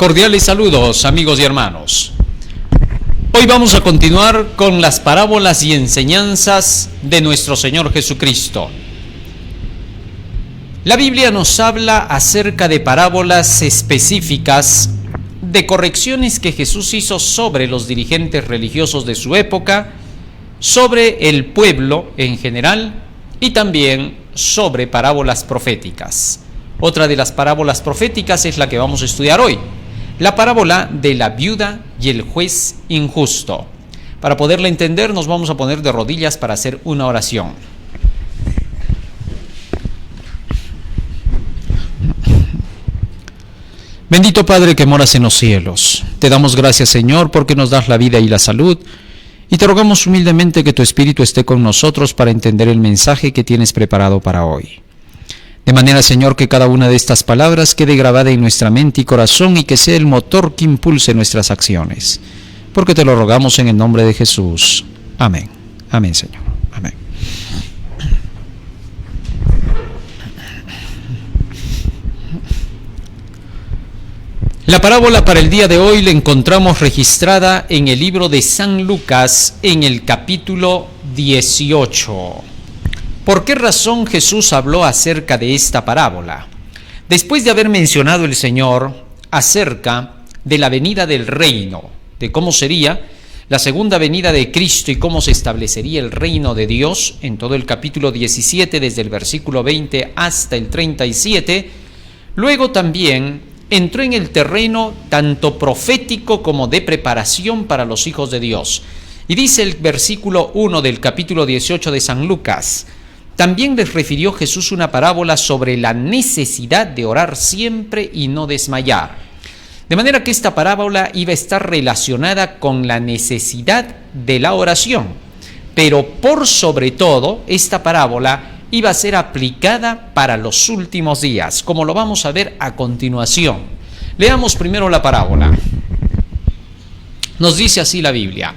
Cordiales saludos, amigos y hermanos. Hoy vamos a continuar con las parábolas y enseñanzas de nuestro Señor Jesucristo. La Biblia nos habla acerca de parábolas específicas de correcciones que Jesús hizo sobre los dirigentes religiosos de su época, sobre el pueblo en general y también sobre parábolas proféticas. Otra de las parábolas proféticas es la que vamos a estudiar hoy, la parábola de la viuda y el juez injusto. Para poderla entender, nos vamos a poner de rodillas para hacer una oración. Bendito Padre que moras en los cielos, te damos gracias, Señor, porque nos das la vida y la salud, y te rogamos humildemente que tu Espíritu esté con nosotros para entender el mensaje que tienes preparado para hoy. De manera, Señor, que cada una de estas palabras quede grabada en nuestra mente y corazón y que sea el motor que impulse nuestras acciones. Porque te lo rogamos en el nombre de Jesús. Amén. Amén, Señor. Amén. La parábola para el día de hoy la encontramos registrada en el libro de San Lucas en el capítulo 18. ¿Por qué razón Jesús habló acerca de esta parábola? Después de haber mencionado el Señor acerca de la venida del reino, de cómo sería la segunda venida de Cristo y cómo se establecería el reino de Dios en todo el capítulo 17, desde el versículo 20 hasta el 37, luego también entró en el terreno tanto profético como de preparación para los hijos de Dios. Y dice el versículo 1 del capítulo 18 de San Lucas: también les refirió Jesús una parábola sobre la necesidad de orar siempre y no desmayar. De manera que esta parábola iba a estar relacionada con la necesidad de la oración. Pero por sobre todo, esta parábola iba a ser aplicada para los últimos días, como lo vamos a ver a continuación. Leamos primero la parábola. Nos dice así la Biblia: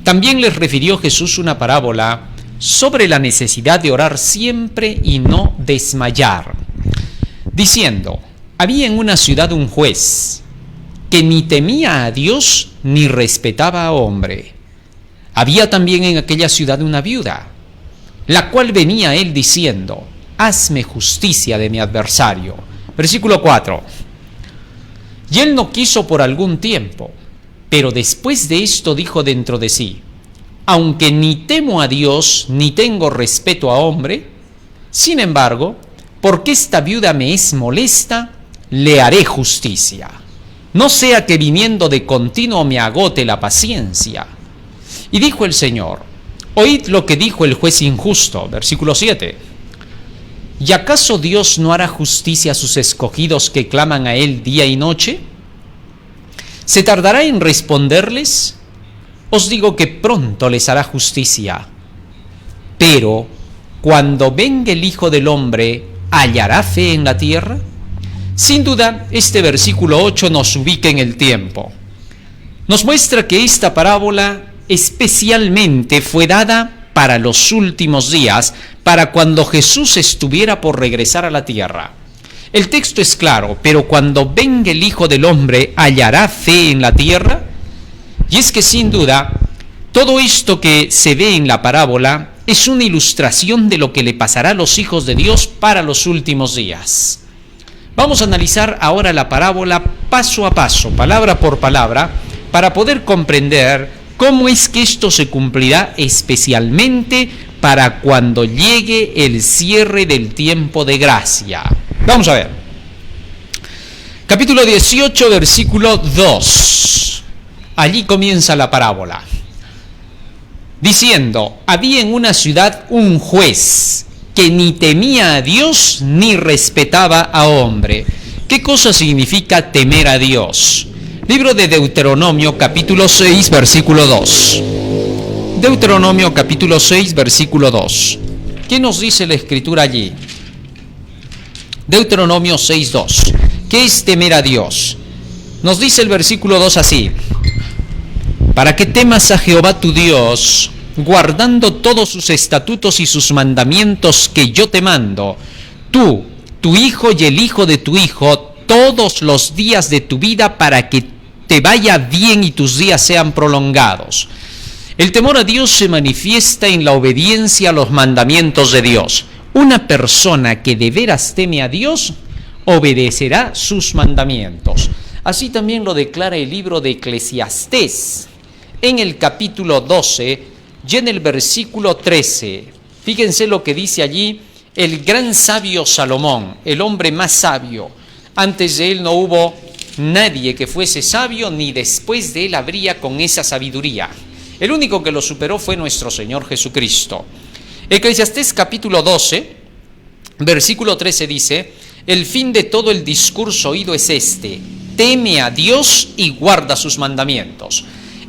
también les refirió Jesús una parábola sobre la necesidad de orar siempre y no desmayar, diciendo: había en una ciudad un juez que ni temía a Dios ni respetaba a hombre. Había también en aquella ciudad una viuda, la cual venía a él diciendo: hazme justicia de mi adversario. Versículo 4. Y él no quiso por algún tiempo, pero después de esto dijo dentro de sí: aunque ni temo a Dios ni tengo respeto a hombre, sin embargo, porque esta viuda me es molesta, le haré justicia. No sea que viniendo de continuo me agote la paciencia. Y dijo el Señor: oíd lo que dijo el juez injusto. Versículo 7. ¿Y acaso Dios no hará justicia a sus escogidos que claman a Él día y noche? ¿Se tardará en responderles? Os digo que pronto les hará justicia. Pero, cuando venga el Hijo del Hombre, ¿hallará fe en la tierra? Sin duda, este versículo 8 nos ubica en el tiempo. Nos muestra que esta parábola especialmente fue dada para los últimos días, para cuando Jesús estuviera por regresar a la tierra. El texto es claro: pero cuando venga el Hijo del Hombre, ¿hallará fe en la tierra? Y es que sin duda, todo esto que se ve en la parábola es una ilustración de lo que le pasará a los hijos de Dios para los últimos días. Vamos a analizar ahora la parábola paso a paso, palabra por palabra, para poder comprender cómo es que esto se cumplirá especialmente para cuando llegue el cierre del tiempo de gracia. Vamos a ver. Capítulo 18, versículo 2. Allí comienza la parábola, diciendo: había en una ciudad un juez que ni temía a Dios ni respetaba a hombre. ¿Qué cosa significa temer a Dios? Libro de Deuteronomio, capítulo 6, versículo 2. Deuteronomio, capítulo 6, versículo 2. ¿Qué nos dice la Escritura allí? Deuteronomio 6, 2. ¿Qué es temer a Dios? Nos dice el versículo 2 así: para que temas a Jehová tu Dios, guardando todos sus estatutos y sus mandamientos que yo te mando, tú, tu hijo y el hijo de tu hijo, todos los días de tu vida para que te vaya bien y tus días sean prolongados. El temor a Dios se manifiesta en la obediencia a los mandamientos de Dios. Una persona que de veras teme a Dios obedecerá sus mandamientos. Así también lo declara el libro de Eclesiastés en el capítulo 12 y en el versículo 13. Fíjense lo que dice allí el gran sabio Salomón, el hombre más sabio. Antes de él no hubo nadie que fuese sabio, ni después de él habría con esa sabiduría. El único que lo superó fue nuestro Señor Jesucristo. Eclesiastés capítulo 12, versículo 13 dice: el fin de todo el discurso oído es este: teme a Dios y guarda sus mandamientos.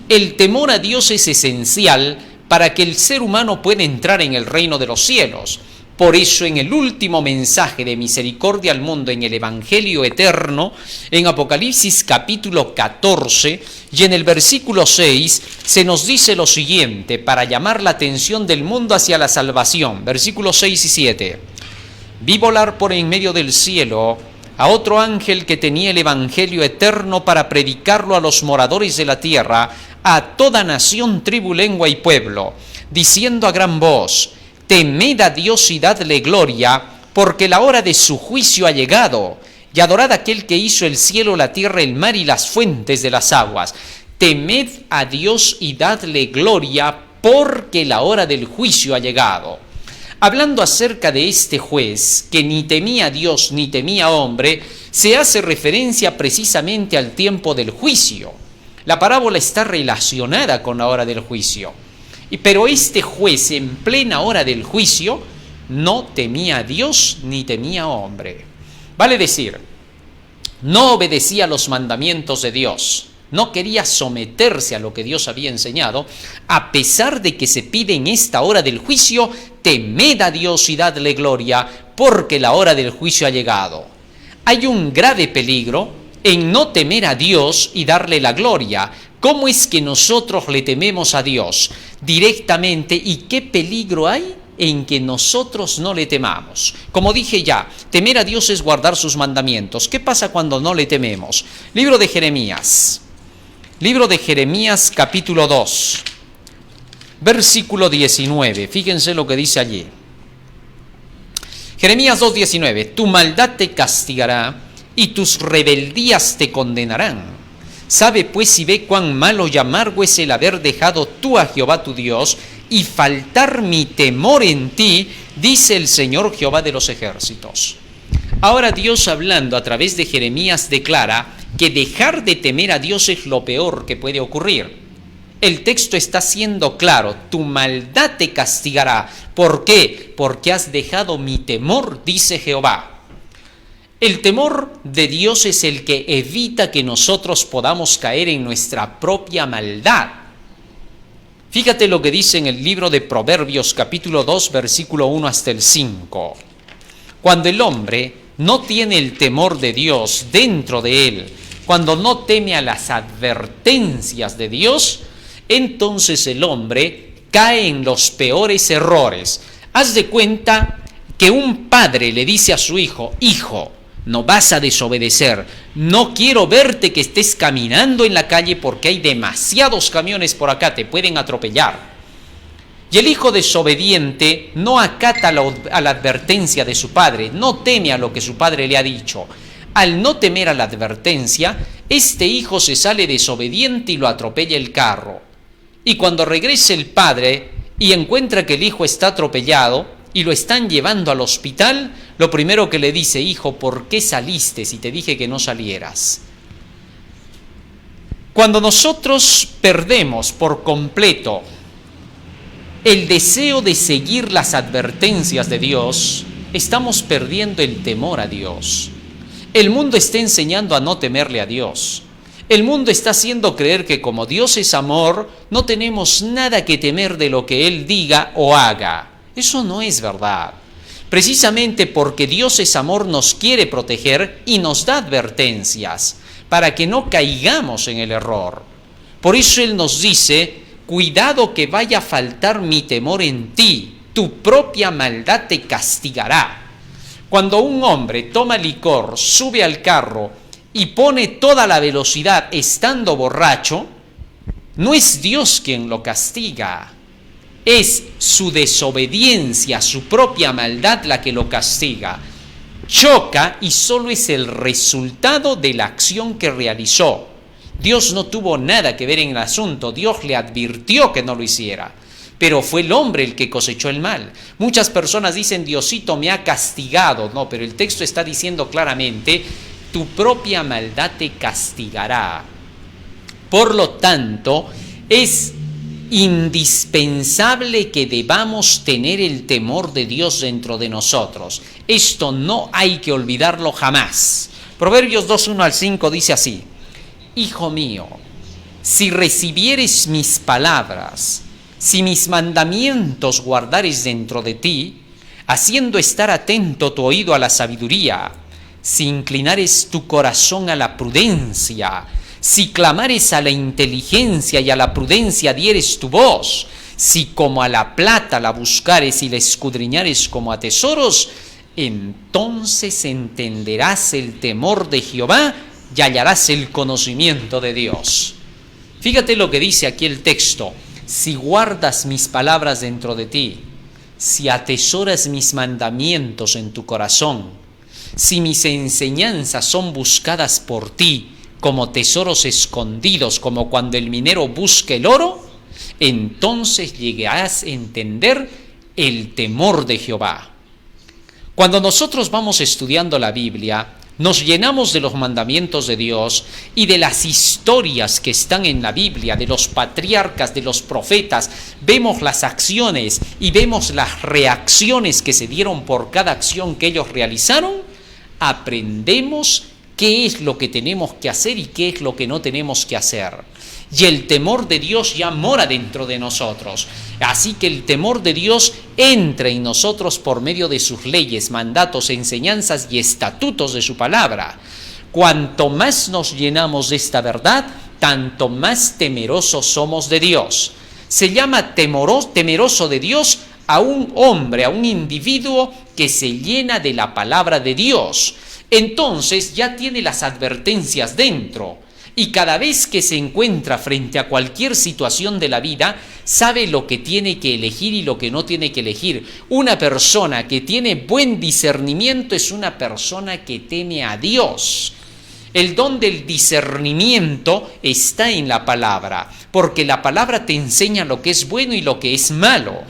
El temor a Dios es esencial para que el ser humano pueda entrar en el reino de los cielos. Por eso en el último mensaje de misericordia al mundo, en el Evangelio eterno, en Apocalipsis capítulo 14 y en el versículo 6, se nos dice lo siguiente para llamar la atención del mundo hacia la salvación. Versículos 6 y 7. Vi volar por en medio del cielo a otro ángel que tenía el Evangelio eterno para predicarlo a los moradores de la tierra, a toda nación, tribu, lengua y pueblo, diciendo a gran voz: temed a Dios y dadle gloria, porque la hora de su juicio ha llegado, y adorad a aquel que hizo el cielo, la tierra, el mar y las fuentes de las aguas. Temed a Dios y dadle gloria, porque la hora del juicio ha llegado. Hablando acerca de este juez, que ni temía a Dios ni temía a hombre, se hace referencia precisamente al tiempo del juicio. La parábola está relacionada con la hora del juicio. Pero este juez, en plena hora del juicio, no temía a Dios ni temía a hombre. Vale decir, no obedecía los mandamientos de Dios, no quería someterse a lo que Dios había enseñado, a pesar de que se pide en esta hora del juicio: temed a Dios y dadle gloria, porque la hora del juicio ha llegado. Hay un grave peligro en no temer a Dios y darle la gloria. ¿Cómo es que nosotros le tememos a Dios directamente y qué peligro hay en que nosotros no le temamos? Como dije ya, temer a Dios es guardar sus mandamientos. ¿Qué pasa cuando no le tememos? Libro de Jeremías capítulo 2, versículo 19. Fíjense lo que dice allí. Jeremías 2:19. Tu maldad te castigará y tus rebeldías te condenarán. Sabe pues y ve cuán malo y amargo es el haber dejado tú a Jehová tu Dios y faltar mi temor en ti, dice el Señor Jehová de los ejércitos. Ahora Dios, hablando a través de Jeremías, declara que dejar de temer a Dios es lo peor que puede ocurrir. El texto está siendo claro: tu maldad te castigará. ¿Por qué? Porque has dejado mi temor, dice Jehová. El temor de Dios es el que evita que nosotros podamos caer en nuestra propia maldad. Fíjate lo que dice en el libro de Proverbios capítulo 2, versículo 1 hasta el 5. Cuando el hombre no tiene el temor de Dios dentro de él, cuando no teme a las advertencias de Dios, entonces el hombre cae en los peores errores. Haz de cuenta que un padre le dice a su hijo: hijo, no vas a desobedecer, no quiero verte que estés caminando en la calle porque hay demasiados camiones por acá, te pueden atropellar. Y el hijo desobediente no acata a la advertencia de su padre, no teme a lo que su padre le ha dicho. Al no temer a la advertencia, este hijo se sale desobediente y lo atropella el carro. Y cuando regrese el padre y encuentra que el hijo está atropellado y lo están llevando al hospital, lo primero que le dice: hijo, ¿por qué saliste si te dije que no salieras? Cuando nosotros perdemos por completo el deseo de seguir las advertencias de Dios, estamos perdiendo el temor a Dios. El mundo está enseñando a no temerle a Dios. El mundo está haciendo creer que como Dios es amor, no tenemos nada que temer de lo que Él diga o haga. Eso no es verdad. Precisamente porque Dios es amor, nos quiere proteger y nos da advertencias para que no caigamos en el error. Por eso Él nos dice: cuidado que vaya a faltar mi temor en ti, tu propia maldad te castigará. Cuando un hombre toma licor, sube al carro y pone toda la velocidad estando borracho, no es Dios quien lo castiga, es su desobediencia, su propia maldad la que lo castiga. Choca y solo es el resultado de la acción que realizó. Dios no tuvo nada que ver en el asunto, Dios le advirtió que no lo hiciera, pero fue el hombre el que cosechó el mal. Muchas personas dicen, Diosito me ha castigado. No, pero el texto está diciendo claramente, tu propia maldad te castigará. Por lo tanto, es indispensable que debamos tener el temor de Dios dentro de nosotros. Esto no hay que olvidarlo jamás. Proverbios 2:1-5 dice así: Hijo mío, si recibieres mis palabras, si mis mandamientos guardares dentro de ti, haciendo estar atento tu oído a la sabiduría, si inclinares tu corazón a la prudencia, si clamares a la inteligencia y a la prudencia dieres tu voz, si como a la plata la buscares y la escudriñares como a tesoros, entonces entenderás el temor de Jehová y hallarás el conocimiento de Dios. Fíjate lo que dice aquí el texto: si guardas mis palabras dentro de ti, si atesoras mis mandamientos en tu corazón, si mis enseñanzas son buscadas por ti como tesoros escondidos, como cuando el minero busca el oro, entonces llegarás a entender el temor de Jehová. Cuando nosotros vamos estudiando la Biblia, nos llenamos de los mandamientos de Dios y de las historias que están en la Biblia, de los patriarcas, de los profetas. Vemos las acciones y vemos las reacciones que se dieron por cada acción que ellos realizaron. Aprendemos qué es lo que tenemos que hacer y qué es lo que no tenemos que hacer. Y el temor de Dios ya mora dentro de nosotros. Así que el temor de Dios entra en nosotros por medio de sus leyes, mandatos, enseñanzas y estatutos de su palabra. Cuanto más nos llenamos de esta verdad, tanto más temerosos somos de Dios. Se llama temeroso de Dios a un hombre, a un individuo que se llena de la palabra de Dios. Entonces ya tiene las advertencias dentro. Y cada vez que se encuentra frente a cualquier situación de la vida, sabe lo que tiene que elegir y lo que no tiene que elegir. Una persona que tiene buen discernimiento es una persona que teme a Dios. El don del discernimiento está en la palabra, porque la palabra te enseña lo que es bueno y lo que es malo.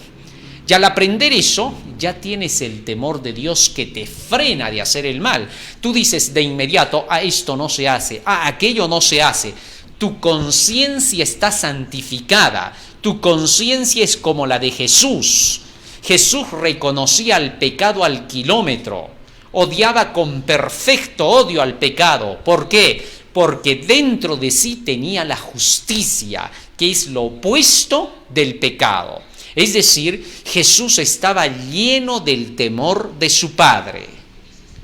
Y al aprender eso, ya tienes el temor de Dios que te frena de hacer el mal. Tú dices de inmediato, esto no se hace, aquello no se hace. Tu conciencia está santificada, tu conciencia es como la de Jesús. Jesús reconocía el pecado al kilómetro, odiaba con perfecto odio al pecado. ¿Por qué? Porque dentro de sí tenía la justicia, que es lo opuesto del pecado. Es decir, Jesús estaba lleno del temor de su Padre.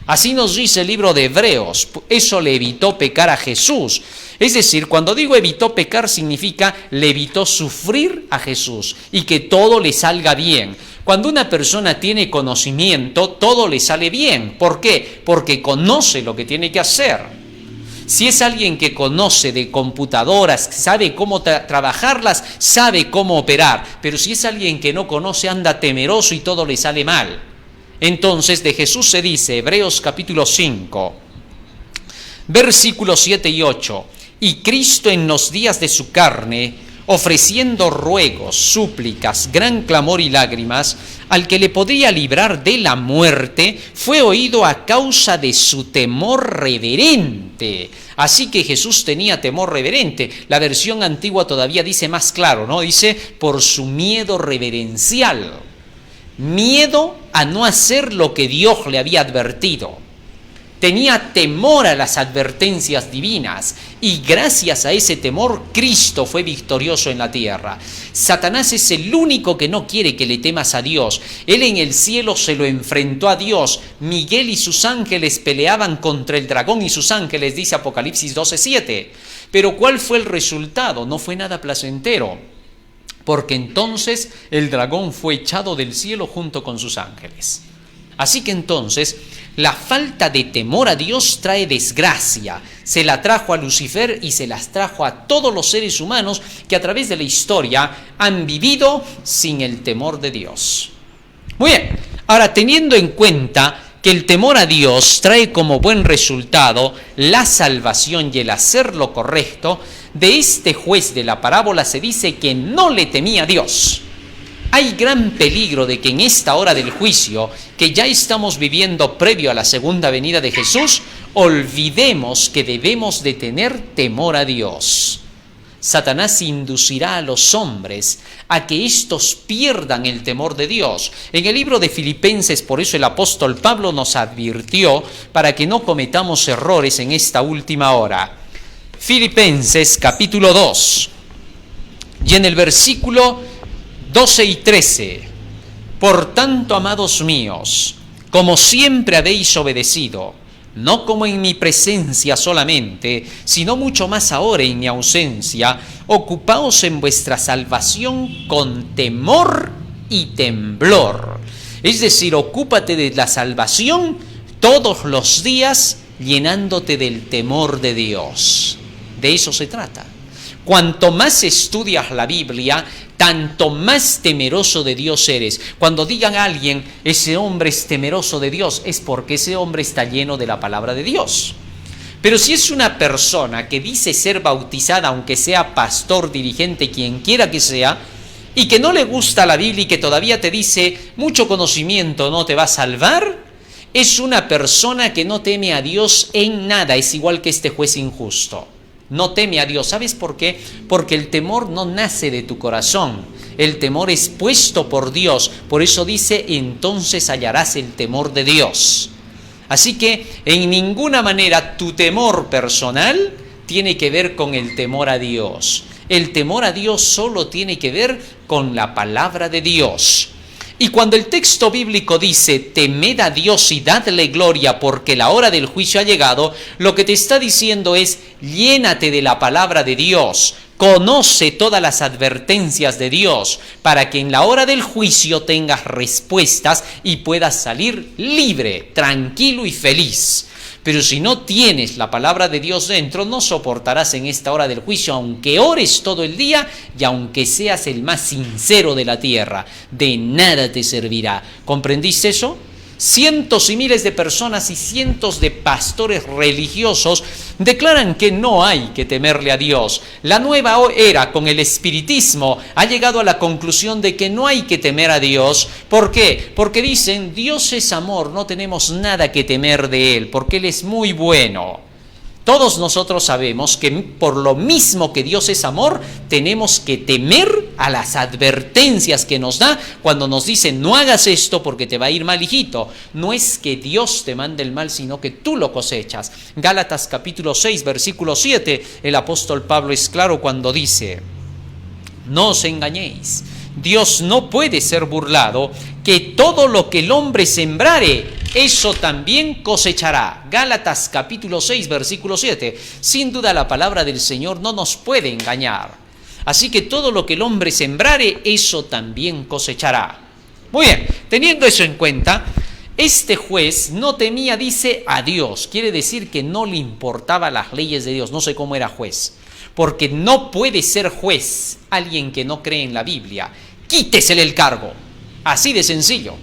Así nos dice el libro de Hebreos. Eso le evitó pecar a Jesús. Es decir, cuando digo evitó pecar, significa le evitó sufrir a Jesús y que todo le salga bien. Cuando una persona tiene conocimiento, todo le sale bien. ¿Por qué? Porque conoce lo que tiene que hacer. Si es alguien que conoce de computadoras, sabe cómo trabajarlas, sabe cómo operar. Pero si es alguien que no conoce, anda temeroso y todo le sale mal. Entonces de Jesús se dice, Hebreos capítulo 5, versículos 7 y 8, y Cristo en los días de su carne, ofreciendo ruegos, súplicas, gran clamor y lágrimas, al que le podría librar de la muerte, fue oído a causa de su temor reverente. Así que Jesús tenía temor reverente. La versión antigua todavía dice más claro, ¿no? Dice, por su miedo reverencial. Miedo a no hacer lo que Dios le había advertido. Tenía temor a las advertencias divinas y gracias a ese temor Cristo fue victorioso en la tierra. Satanás es el único que no quiere que le temas a Dios. Él en el cielo se lo enfrentó a Dios. Miguel y sus ángeles peleaban contra el dragón y sus ángeles, dice Apocalipsis 12:7. Pero ¿cuál fue el resultado? No fue nada placentero, porque entonces el dragón fue echado del cielo junto con sus ángeles. Así que entonces La falta de temor a Dios trae desgracia. Se la trajo a Lucifer y se las trajo a todos los seres humanos que a través de la historia han vivido sin el temor de Dios. Muy bien, ahora teniendo en cuenta que el temor a Dios trae como buen resultado la salvación y el hacer lo correcto, de este juez de la parábola se dice que no le temía a Dios. Hay gran peligro de que en esta hora del juicio, que ya estamos viviendo previo a la segunda venida de Jesús, olvidemos que debemos de tener temor a Dios. Satanás inducirá a los hombres a que éstos pierdan el temor de Dios. En el libro de Filipenses, por eso el apóstol Pablo nos advirtió para que no cometamos errores en esta última hora. Filipenses capítulo 2, y en el versículo 12 y 13, por tanto, amados míos, como siempre habéis obedecido, no como en mi presencia solamente, sino mucho más ahora en mi ausencia, ocupaos en vuestra salvación con temor y temblor. Es decir, ocúpate de la salvación todos los días, llenándote del temor de Dios. De eso se trata. Cuanto más estudias la Biblia, tanto más temeroso de Dios eres. Cuando digan a alguien, ese hombre es temeroso de Dios, es porque ese hombre está lleno de la palabra de Dios. Pero si es una persona que dice ser bautizada, aunque sea pastor, dirigente, quien quiera que sea, y que no le gusta la Biblia y que todavía te dice, mucho conocimiento no te va a salvar, es una persona que no teme a Dios en nada, es igual que este juez injusto. No teme a Dios. ¿Sabes por qué? Porque el temor no nace de tu corazón. El temor es puesto por Dios. Por eso dice, entonces hallarás el temor de Dios. Así que en ninguna manera tu temor personal tiene que ver con el temor a Dios. El temor a Dios solo tiene que ver con la palabra de Dios. Y cuando el texto bíblico dice, temed a Dios y dadle gloria porque la hora del juicio ha llegado, lo que te está diciendo es, llénate de la palabra de Dios, conoce todas las advertencias de Dios, para que en la hora del juicio tengas respuestas y puedas salir libre, tranquilo y feliz. Pero si no tienes la palabra de Dios dentro, no soportarás en esta hora del juicio, aunque ores todo el día y aunque seas el más sincero de la tierra. De nada te servirá. ¿Comprendiste eso? Cientos y miles de personas y cientos de pastores religiosos declaran que no hay que temerle a Dios. La nueva era con el espiritismo ha llegado a la conclusión de que no hay que temer a Dios. ¿Por qué? Porque dicen, Dios es amor, no tenemos nada que temer de Él, porque Él es muy bueno. Todos nosotros sabemos que por lo mismo que Dios es amor, tenemos que temer a las advertencias que nos da cuando nos dice no hagas esto porque te va a ir mal, hijito. No es que Dios te mande el mal, sino que tú lo cosechas. Gálatas capítulo 6, versículo 7, el apóstol Pablo es claro cuando dice, no os engañéis, Dios no puede ser burlado, que todo lo que el hombre sembrare, eso también cosechará. Gálatas capítulo 6, versículo 7. Sin duda la palabra del Señor no nos puede engañar. Así que todo lo que el hombre sembrare, eso también cosechará. Muy bien, teniendo eso en cuenta, este juez no temía, dice, a Dios. Quiere decir que no le importaban las leyes de Dios. No sé cómo era juez. Porque no puede ser juez alguien que no cree en la Biblia. Quítesele el cargo. Así de sencillo.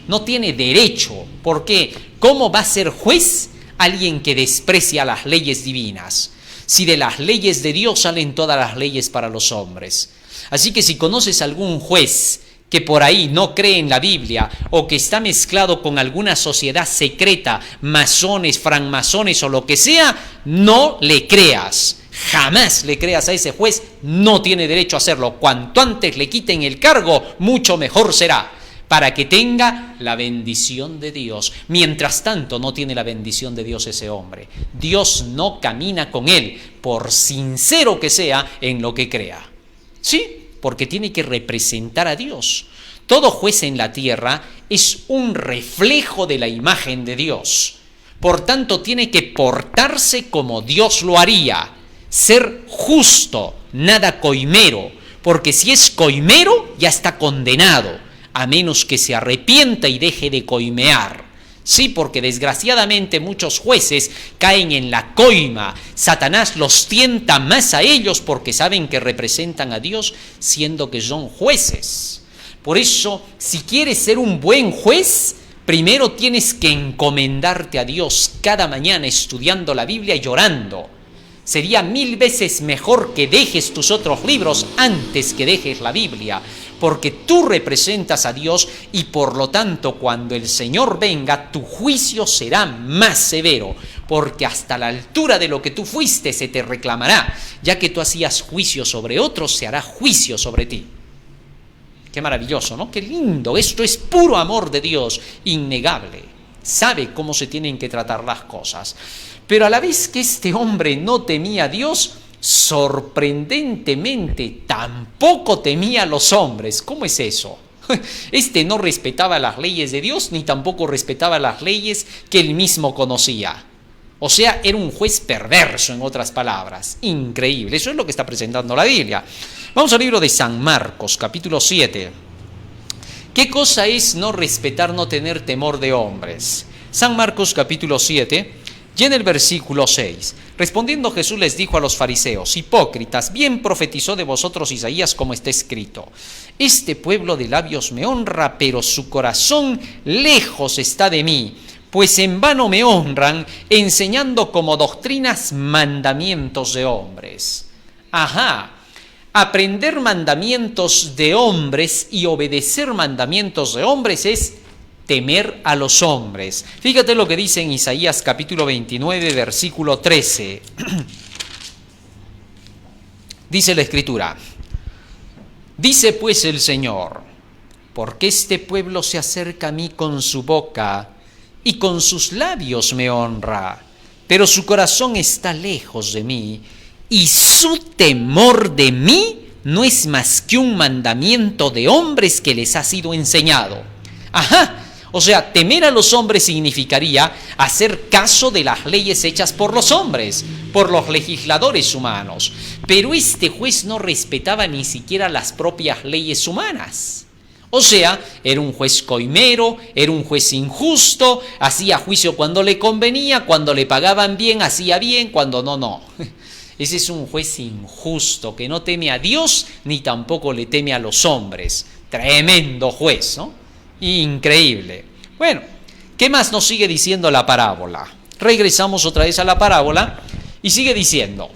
No tiene derecho. ¿Por qué? ¿Cómo va a ser juez alguien que desprecia las leyes divinas? Si de las leyes de Dios salen todas las leyes para los hombres. Así que si conoces algún juez que por ahí no cree en la Biblia o que está mezclado con alguna sociedad secreta, masones, francmasones o lo que sea, no le creas. Jamás le creas a ese juez, no tiene derecho a hacerlo. Cuanto antes le quiten el cargo, mucho mejor será, para que tenga la bendición de Dios. Mientras tanto, no tiene la bendición de Dios ese hombre. Dios no camina con él, por sincero que sea en lo que crea. ¿Sí? Porque tiene que representar a Dios. Todo juez en la tierra es un reflejo de la imagen de Dios. Por tanto, tiene que portarse como Dios lo haría. Ser justo, nada coimero, porque si es coimero ya está condenado, a menos que se arrepienta y deje de coimear. Sí, porque desgraciadamente muchos jueces caen en la coima. Satanás los tienta más a ellos porque saben que representan a Dios, siendo que son jueces. Por eso, si quieres ser un buen juez, primero tienes que encomendarte a Dios cada mañana estudiando la Biblia y orando. Sería 1000 veces mejor que dejes tus otros libros antes que dejes la Biblia, porque tú representas a Dios y por lo tanto cuando el Señor venga tu juicio será más severo, porque hasta la altura de lo que tú fuiste se te reclamará, ya que tú hacías juicio sobre otros, se hará juicio sobre ti. Qué maravilloso, ¿no? Qué lindo, esto es puro amor de Dios, innegable, sabe cómo se tienen que tratar las cosas. Pero a la vez que este hombre no temía a Dios, sorprendentemente tampoco temía a los hombres. ¿Cómo es eso? Este no respetaba las leyes de Dios ni tampoco respetaba las leyes que él mismo conocía. O sea, era un juez perverso, en otras palabras. Increíble. Eso es lo que está presentando la Biblia. Vamos al libro de San Marcos, capítulo 7. ¿Qué cosa es no respetar, no tener temor de hombres? San Marcos, capítulo 7. Y en el versículo 6, respondiendo Jesús les dijo a los fariseos: hipócritas, bien profetizó de vosotros Isaías como está escrito: este pueblo de labios me honra, pero su corazón lejos está de mí, pues en vano me honran, enseñando como doctrinas mandamientos de hombres. Aprender mandamientos de hombres y obedecer mandamientos de hombres es temer a los hombres. Fíjate lo que dice en Isaías capítulo 29, versículo 13. Dice la Escritura: dice pues el Señor, porque este pueblo se acerca a mí con su boca y con sus labios me honra, pero su corazón está lejos de mí y su temor de mí no es más que un mandamiento de hombres que les ha sido enseñado. O sea, temer a los hombres significaría hacer caso de las leyes hechas por los hombres, por los legisladores humanos. Pero este juez no respetaba ni siquiera las propias leyes humanas. O sea, era un juez coimero, era un juez injusto, hacía juicio cuando le convenía, cuando le pagaban bien, hacía bien, cuando no. Ese es un juez injusto, que no teme a Dios ni tampoco le teme a los hombres. Tremendo juez, ¿no? Increíble. Bueno, ¿qué más nos sigue diciendo la parábola? Regresamos otra vez a la parábola y sigue diciendo: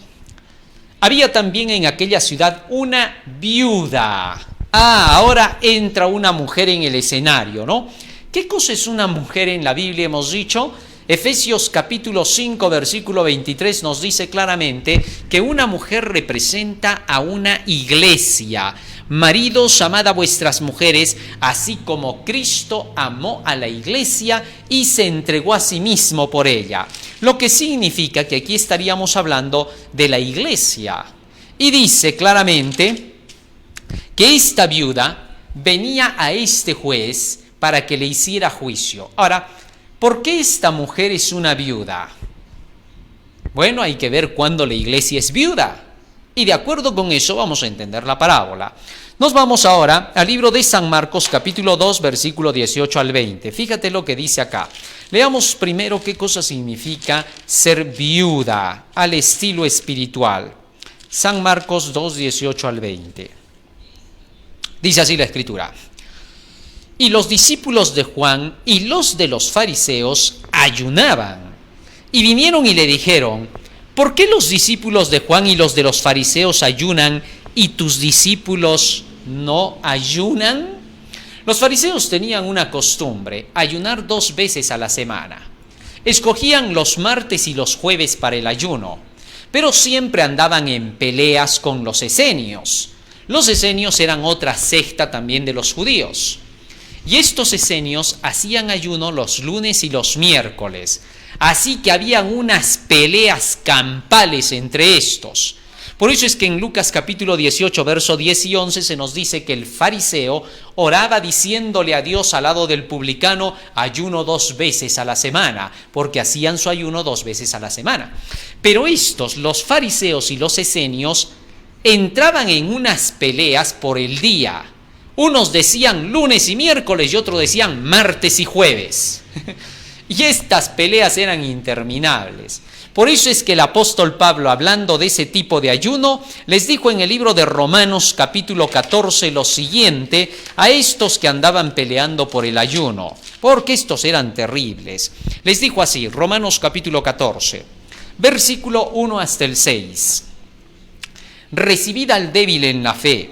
había también en aquella ciudad una viuda. Ahora entra una mujer en el escenario, ¿no? ¿Qué cosa es una mujer en la Biblia? Hemos dicho, Efesios capítulo 5, versículo 23 nos dice claramente que una mujer representa a una iglesia. Maridos, amad a vuestras mujeres, así como Cristo amó a la iglesia y se entregó a sí mismo por ella. Lo que significa que aquí estaríamos hablando de la iglesia. Y dice claramente que esta viuda venía a este juez para que le hiciera juicio. Ahora, ¿por qué esta mujer es una viuda? Bueno, hay que ver cuándo la iglesia es viuda. Y de acuerdo con eso vamos a entender la parábola. Nos vamos ahora al libro de San Marcos, capítulo 2, versículo 18 al 20. Fíjate lo que dice acá. Leamos primero qué cosa significa ser viuda al estilo espiritual. San Marcos 2, 18 al 20. Dice así la Escritura: y los discípulos de Juan y los de los fariseos ayunaban, y vinieron y le dijeron: ¿por qué los discípulos de Juan y los de los fariseos ayunan y tus discípulos no ayunan? Los fariseos tenían una costumbre: ayunar 2 veces a la semana. Escogían los martes y los jueves para el ayuno, pero siempre andaban en peleas con los esenios. Los esenios eran otra secta también de los judíos. Y estos esenios hacían ayuno los lunes y los miércoles. Así que habían unas peleas campales entre estos. Por eso es que en Lucas capítulo 18, verso 10 y 11 se nos dice que el fariseo oraba diciéndole a Dios al lado del publicano: ayuno 2 veces a la semana, porque hacían su ayuno 2 veces a la semana. Pero estos, los fariseos y los esenios, entraban en unas peleas por el día. Unos decían lunes y miércoles y otros decían martes y jueves. Y estas peleas eran interminables. Por eso es que el apóstol Pablo, hablando de ese tipo de ayuno, les dijo en el libro de Romanos capítulo 14 lo siguiente a estos que andaban peleando por el ayuno, porque estos eran terribles. Les dijo así, Romanos capítulo 14, versículo 1 hasta el 6. Recibid al débil en la fe,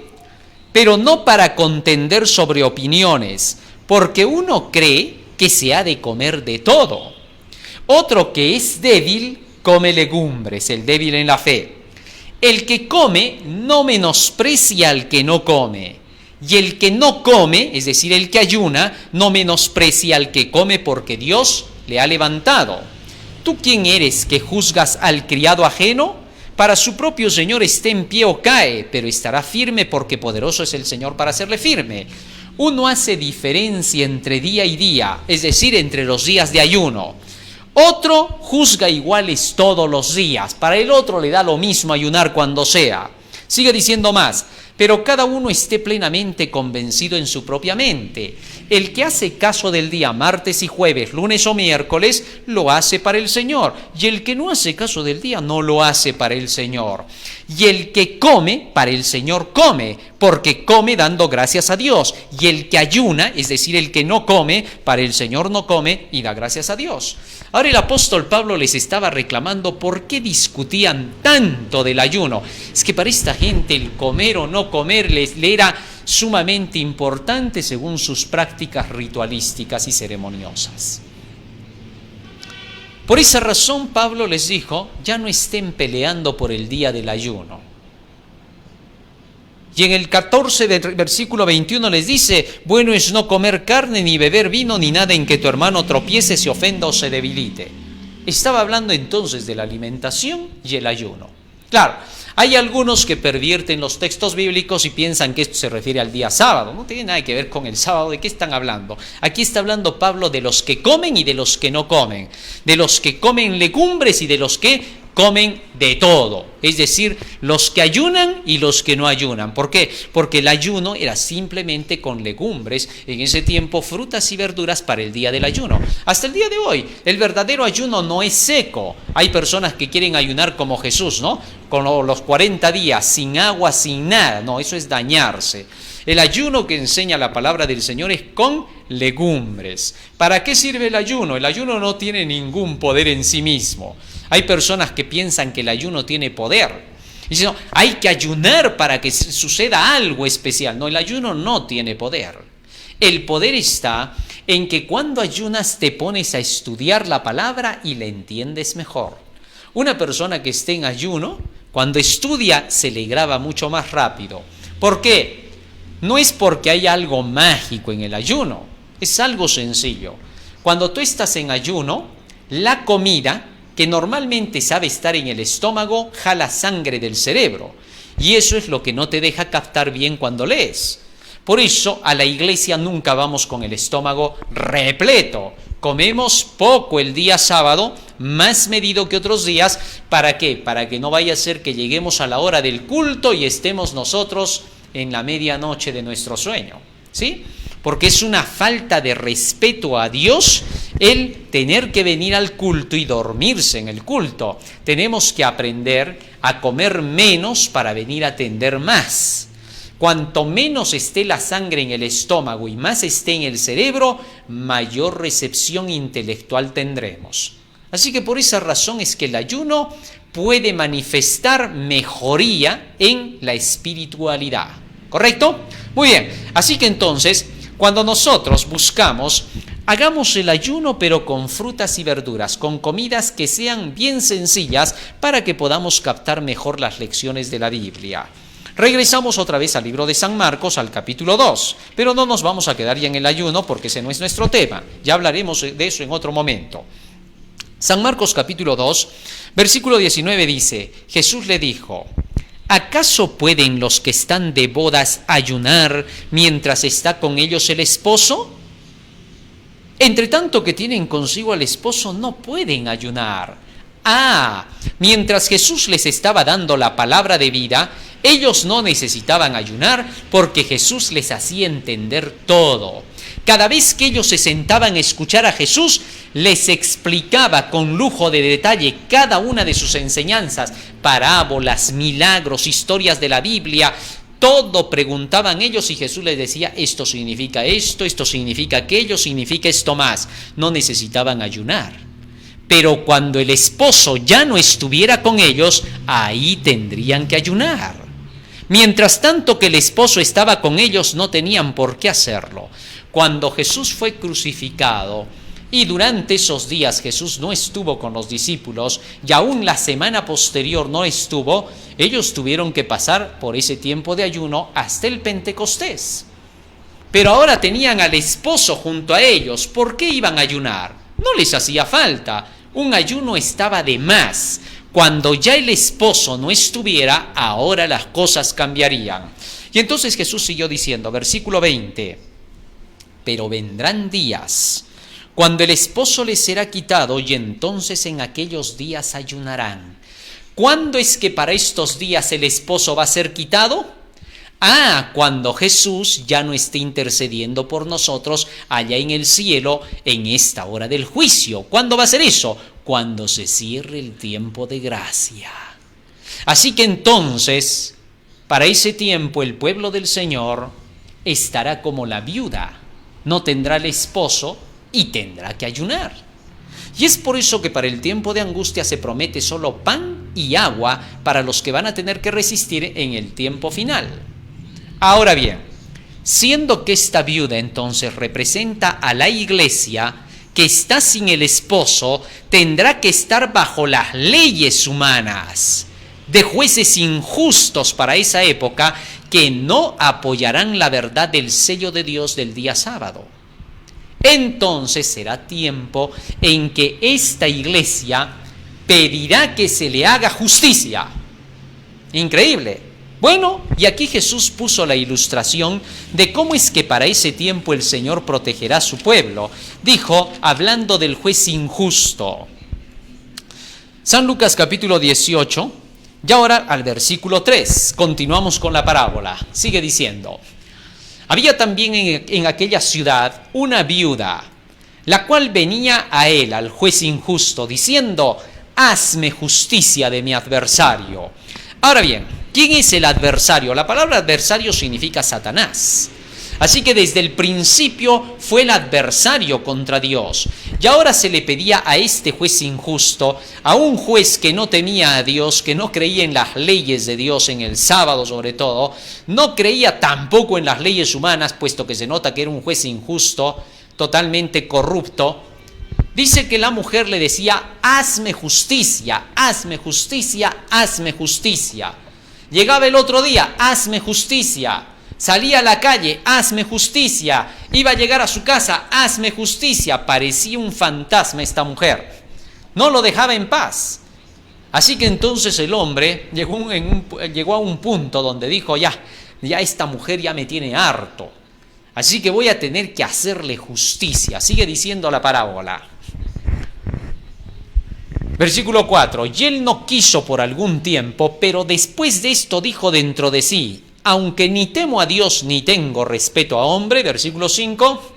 pero no para contender sobre opiniones, porque uno cree que se ha de comer de todo. Otro que es débil come legumbres, el débil en la fe. El que come no menosprecia al que no come, y el que no come, es decir, el que ayuna, no menosprecia al que come, porque Dios le ha levantado. ¿Tú quién eres que juzgas al criado ajeno? Para su propio Señor esté en pie o cae, pero estará firme, porque poderoso es el Señor para hacerle firme. Uno hace diferencia entre día y día, es decir, entre los días de ayuno. Otro juzga iguales todos los días. Para el otro le da lo mismo ayunar cuando sea. Sigue diciendo más. Pero cada uno esté plenamente convencido en su propia mente. El que hace caso del día martes y jueves, lunes o miércoles, lo hace para el Señor. Y el que no hace caso del día, no lo hace para el Señor. Y el que come, para el Señor come, porque come dando gracias a Dios. Y el que ayuna, es decir, el que no come, para el Señor no come y da gracias a Dios. Ahora el apóstol Pablo les estaba reclamando por qué discutían tanto del ayuno. Es que para esta gente el comer o no comer le era sumamente importante según sus prácticas ritualísticas y ceremoniosas. Por esa razón Pablo les dijo, ya no estén peleando por el día del ayuno. Y en el 14 del versículo 21 les dice, bueno es no comer carne, ni beber vino, ni nada en que tu hermano tropiece, se ofenda o se debilite. Estaba hablando entonces de la alimentación y el ayuno. Claro, hay algunos que pervierten los textos bíblicos y piensan que esto se refiere al día sábado. No tiene nada que ver con el sábado. ¿De qué están hablando? Aquí está hablando Pablo de los que comen y de los que no comen. De los que comen legumbres y de los que comen de todo, es decir, los que ayunan y los que no ayunan. ¿Por qué? Porque el ayuno era simplemente con legumbres, en ese tiempo frutas y verduras para el día del ayuno. Hasta el día de hoy, el verdadero ayuno no es seco. Hay personas que quieren ayunar como Jesús, ¿no? Con los 40 días, sin agua, sin nada. No, eso es dañarse. El ayuno que enseña la palabra del Señor es con legumbres. ¿Para qué sirve el ayuno? El ayuno no tiene ningún poder en sí mismo. Hay personas que piensan que el ayuno tiene poder. Dicen, no, hay que ayunar para que suceda algo especial. No, el ayuno no tiene poder. El poder está en que cuando ayunas te pones a estudiar la palabra y la entiendes mejor. Una persona que esté en ayuno, cuando estudia, se le graba mucho más rápido. ¿Por qué? No es porque hay algo mágico en el ayuno, es algo sencillo. Cuando tú estás en ayuno, la comida que normalmente sabe estar en el estómago, jala sangre del cerebro. Y eso es lo que no te deja captar bien cuando lees. Por eso a la iglesia nunca vamos con el estómago repleto. Comemos poco el día sábado, más medido que otros días. ¿Para qué? Para que no vaya a ser que lleguemos a la hora del culto y estemos nosotros en la medianoche de nuestro sueño. ¿Sí? Porque es una falta de respeto a Dios el tener que venir al culto y dormirse en el culto. Tenemos que aprender a comer menos para venir a atender más. Cuanto menos esté la sangre en el estómago y más esté en el cerebro, mayor recepción intelectual tendremos. Así que por esa razón es que el ayuno puede manifestar mejoría en la espiritualidad. ¿Correcto? Muy bien. Así que entonces, cuando nosotros buscamos, hagamos el ayuno pero con frutas y verduras, con comidas que sean bien sencillas para que podamos captar mejor las lecciones de la Biblia. Regresamos otra vez al libro de San Marcos, al capítulo 2, pero no nos vamos a quedar ya en el ayuno porque ese no es nuestro tema. Ya hablaremos de eso en otro momento. San Marcos capítulo 2, versículo 19 dice, Jesús le dijo, ¿acaso pueden los que están de bodas ayunar mientras está con ellos el esposo? Entre tanto que tienen consigo al esposo, no pueden ayunar. Mientras Jesús les estaba dando la palabra de vida, ellos no necesitaban ayunar porque Jesús les hacía entender todo. Cada vez que ellos se sentaban a escuchar a Jesús, les explicaba con lujo de detalle cada una de sus enseñanzas, parábolas, milagros, historias de la Biblia. Todo preguntaban ellos y Jesús les decía, esto significa esto significa aquello, significa esto más. No necesitaban ayunar. Pero cuando el esposo ya no estuviera con ellos, ahí tendrían que ayunar. Mientras tanto que el esposo estaba con ellos, no tenían por qué hacerlo. Cuando Jesús fue crucificado y durante esos días Jesús no estuvo con los discípulos y aún la semana posterior no estuvo, ellos tuvieron que pasar por ese tiempo de ayuno hasta el Pentecostés. Pero ahora tenían al esposo junto a ellos. ¿Por qué iban a ayunar? No les hacía falta. Un ayuno estaba de más. Cuando ya el esposo no estuviera, ahora las cosas cambiarían. Y entonces Jesús siguió diciendo, versículo 20, pero vendrán días cuando el esposo les será quitado y entonces en aquellos días ayunarán. ¿Cuándo es que para estos días el esposo va a ser quitado? Cuando Jesús ya no esté intercediendo por nosotros allá en el cielo en esta hora del juicio. ¿Cuándo va a ser eso? Cuando se cierre el tiempo de gracia. Así que entonces, para ese tiempo el pueblo del Señor estará como la viuda. No tendrá el esposo y tendrá que ayunar. Y es por eso que para el tiempo de angustia se promete solo pan y agua para los que van a tener que resistir en el tiempo final. Ahora bien, siendo que esta viuda entonces representa a la iglesia que está sin el esposo, tendrá que estar bajo las leyes humanas de jueces injustos para esa época que no apoyarán la verdad del sello de Dios del día sábado. Entonces será tiempo en que esta iglesia pedirá que se le haga justicia. Increíble. Bueno, y aquí Jesús puso la ilustración de cómo es que para ese tiempo el Señor protegerá a su pueblo. Dijo, hablando del juez injusto. San Lucas capítulo 18, y ahora al versículo 3, continuamos con la parábola. Sigue diciendo, había también en aquella ciudad una viuda, la cual venía a él, al juez injusto, diciendo, hazme justicia de mi adversario. Ahora bien, ¿quién es el adversario? La palabra adversario significa Satanás. Así que desde el principio fue el adversario contra Dios. Y ahora se le pedía a este juez injusto, a un juez que no temía a Dios, que no creía en las leyes de Dios, en el sábado sobre todo, no creía tampoco en las leyes humanas, puesto que se nota que era un juez injusto, totalmente corrupto. Dice que la mujer le decía, hazme justicia, hazme justicia, hazme justicia. Llegaba el otro día, hazme justicia. Salía a la calle, hazme justicia. Iba a llegar a su casa, hazme justicia. Parecía un fantasma esta mujer. No lo dejaba en paz. Así que entonces el hombre llegó a un punto donde dijo, ya esta mujer ya me tiene harto. Así que voy a tener que hacerle justicia. Sigue diciendo la parábola. Versículo 4, y él no quiso por algún tiempo, pero después de esto dijo dentro de sí, aunque ni temo a Dios ni tengo respeto a hombre, versículo 5,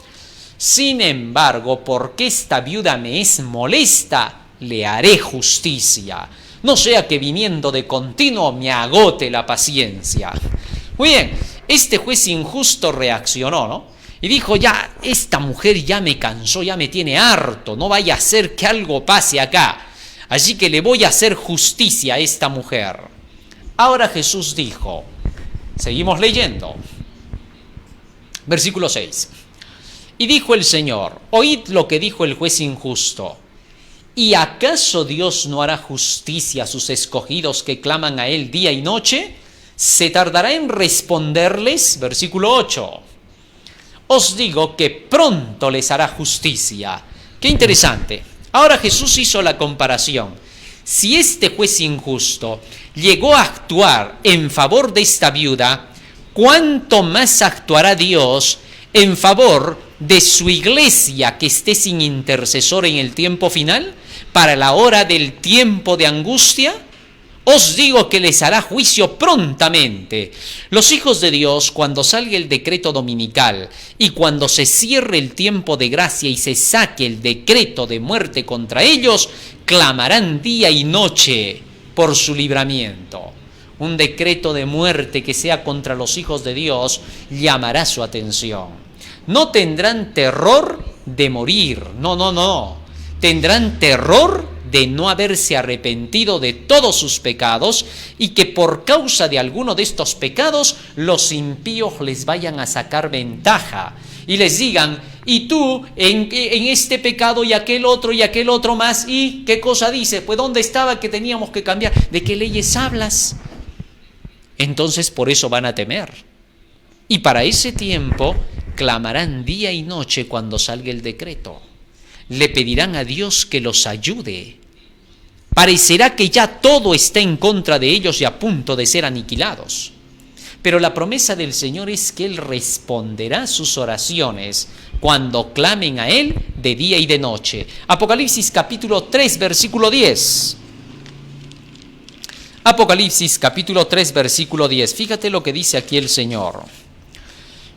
sin embargo, porque esta viuda me es molesta, le haré justicia, no sea que viniendo de continuo me agote la paciencia. Muy bien, este juez injusto reaccionó, ¿no? Y dijo, ya, esta mujer ya me cansó, ya me tiene harto, no vaya a ser que algo pase acá. Así que le voy a hacer justicia a esta mujer. Ahora Jesús dijo, seguimos leyendo, versículo 6. Y dijo el Señor, oíd lo que dijo el juez injusto. ¿Y acaso Dios no hará justicia a sus escogidos que claman a Él día y noche? ¿Se tardará en responderles? Versículo 8. Os digo que pronto les hará justicia. Qué interesante. Ahora Jesús hizo la comparación. Si este juez injusto llegó a actuar en favor de esta viuda, ¿cuánto más actuará Dios en favor de su iglesia que esté sin intercesor en el tiempo final, para la hora del tiempo de angustia? Os digo que les hará juicio prontamente. Los hijos de Dios, cuando salga el decreto dominical y cuando se cierre el tiempo de gracia y se saque el decreto de muerte contra ellos, clamarán día y noche por su libramiento. Un decreto de muerte que sea contra los hijos de Dios llamará su atención. No tendrán terror de morir, no. Tendrán terror de no haberse arrepentido de todos sus pecados y que por causa de alguno de estos pecados los impíos les vayan a sacar ventaja y les digan: y tú en este pecado y aquel otro más, ¿y qué cosa dice? Pues ¿dónde estaba que teníamos que cambiar? ¿De qué leyes hablas? Entonces por eso van a temer. Y para ese tiempo clamarán día y noche cuando salga el decreto. Le pedirán a Dios que los ayude. Parecerá que ya todo está en contra de ellos y a punto de ser aniquilados. Pero la promesa del Señor es que Él responderá sus oraciones cuando clamen a Él de día y de noche. Apocalipsis capítulo 3, versículo 10. Apocalipsis capítulo 3, versículo 10. Fíjate lo que dice aquí el Señor.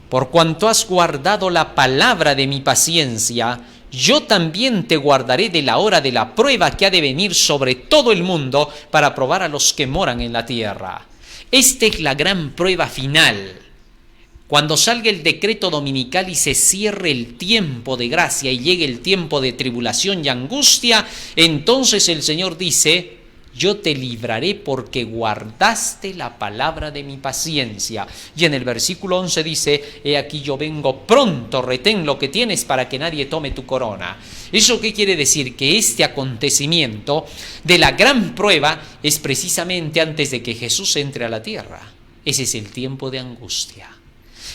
Por cuanto has guardado la palabra de mi paciencia, yo también te guardaré de la hora de la prueba que ha de venir sobre todo el mundo para probar a los que moran en la tierra. Esta es la gran prueba final. Cuando salga el decreto dominical y se cierre el tiempo de gracia y llegue el tiempo de tribulación y angustia, entonces el Señor dice: yo te libraré porque guardaste la palabra de mi paciencia. Y en el versículo 11 dice: he aquí yo vengo pronto, retén lo que tienes para que nadie tome tu corona. ¿Eso qué quiere decir? Que este acontecimiento de la gran prueba es precisamente antes de que Jesús entre a la tierra. Ese es el tiempo de angustia.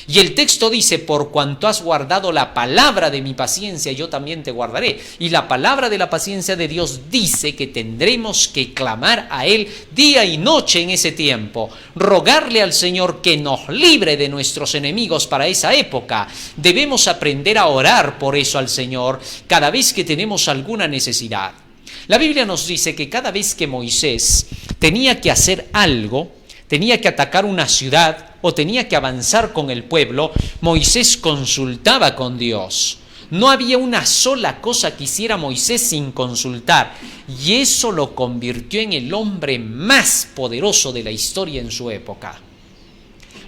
Y el texto dice: por cuanto has guardado la palabra de mi paciencia, yo también te guardaré. Y la palabra de la paciencia de Dios dice que tendremos que clamar a Él día y noche en ese tiempo, rogarle al Señor que nos libre de nuestros enemigos para esa época. Debemos aprender a orar por eso al Señor cada vez que tenemos alguna necesidad. La Biblia nos dice que cada vez que Moisés tenía que hacer algo, tenía que atacar una ciudad o tenía que avanzar con el pueblo, Moisés consultaba con Dios. No había una sola cosa que hiciera Moisés sin consultar, y eso lo convirtió en el hombre más poderoso de la historia en su época.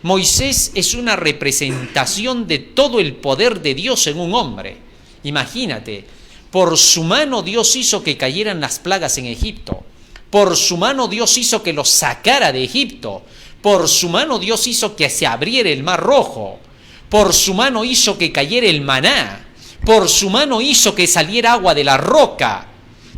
Moisés es una representación de todo el poder de Dios en un hombre. Imagínate, por su mano Dios hizo que cayeran las plagas en Egipto. Por su mano Dios hizo que los sacara de Egipto. Por su mano Dios hizo que se abriera el mar rojo. Por su mano hizo que cayera el maná. Por su mano hizo que saliera agua de la roca.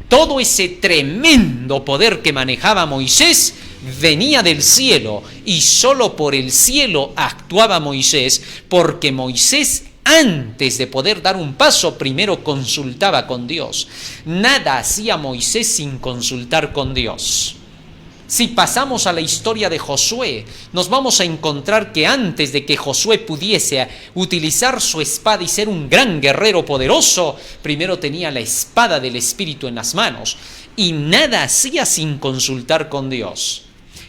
Todo ese tremendo poder que manejaba Moisés venía del cielo, y solo por el cielo actuaba Moisés, porque Moisés, antes de poder dar un paso, primero consultaba con Dios. Nada hacía Moisés sin consultar con Dios. Si pasamos a la historia de Josué, nos vamos a encontrar que antes de que Josué pudiese utilizar su espada y ser un gran guerrero poderoso, primero tenía la espada del Espíritu en las manos, y nada hacía sin consultar con Dios.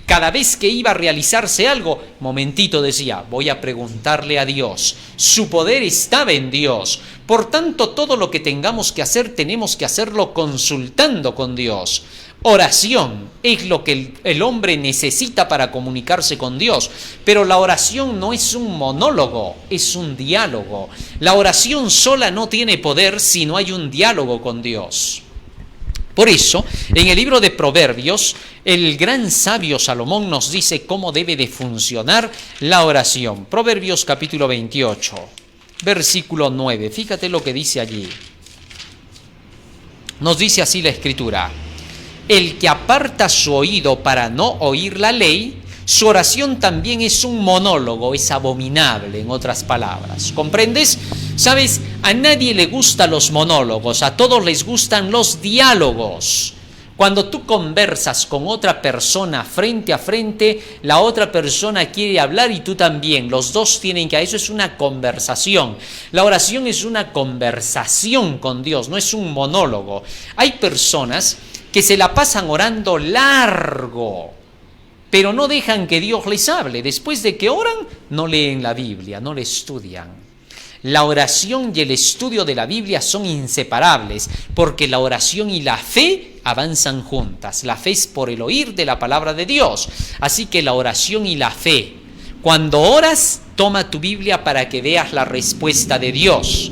Cada vez que iba a realizarse algo, momentito decía: voy a preguntarle a Dios. Su poder estaba en Dios. Por tanto, todo lo que tengamos que hacer, tenemos que hacerlo consultando con Dios. Oración es lo que el hombre necesita para comunicarse con Dios. Pero la oración no es un monólogo, es un diálogo. La oración sola no tiene poder si no hay un diálogo con Dios. Por eso, en el libro de Proverbios, el gran sabio Salomón nos dice cómo debe de funcionar la oración. Proverbios capítulo 28, versículo 9. Fíjate lo que dice allí. Nos dice así la Escritura: el que aparta su oído para no oír la ley, su oración también es un monólogo, es abominable, en otras palabras. ¿Comprendes? ¿Sabes? A nadie le gustan los monólogos, a todos les gustan los diálogos. Cuando tú conversas con otra persona frente a frente, la otra persona quiere hablar y tú también. Los dos tienen que... Eso es una conversación. La oración es una conversación con Dios, no es un monólogo. Hay personas que se la pasan orando largo, pero no dejan que Dios les hable. Después de que oran, no leen la Biblia, no la estudian. La oración y el estudio de la Biblia son inseparables, porque la oración y la fe avanzan juntas. La fe es por el oír de la palabra de Dios. Así que la oración y la fe. Cuando oras, toma tu Biblia para que veas la respuesta de Dios.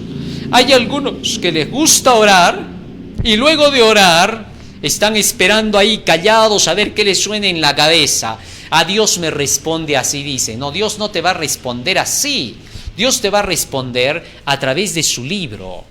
Hay algunos que les gusta orar y luego de orar están esperando ahí callados a ver qué les suena en la cabeza. A Dios me responde así, dice. No, Dios no te va a responder así. Dios te va a responder a través de su libro.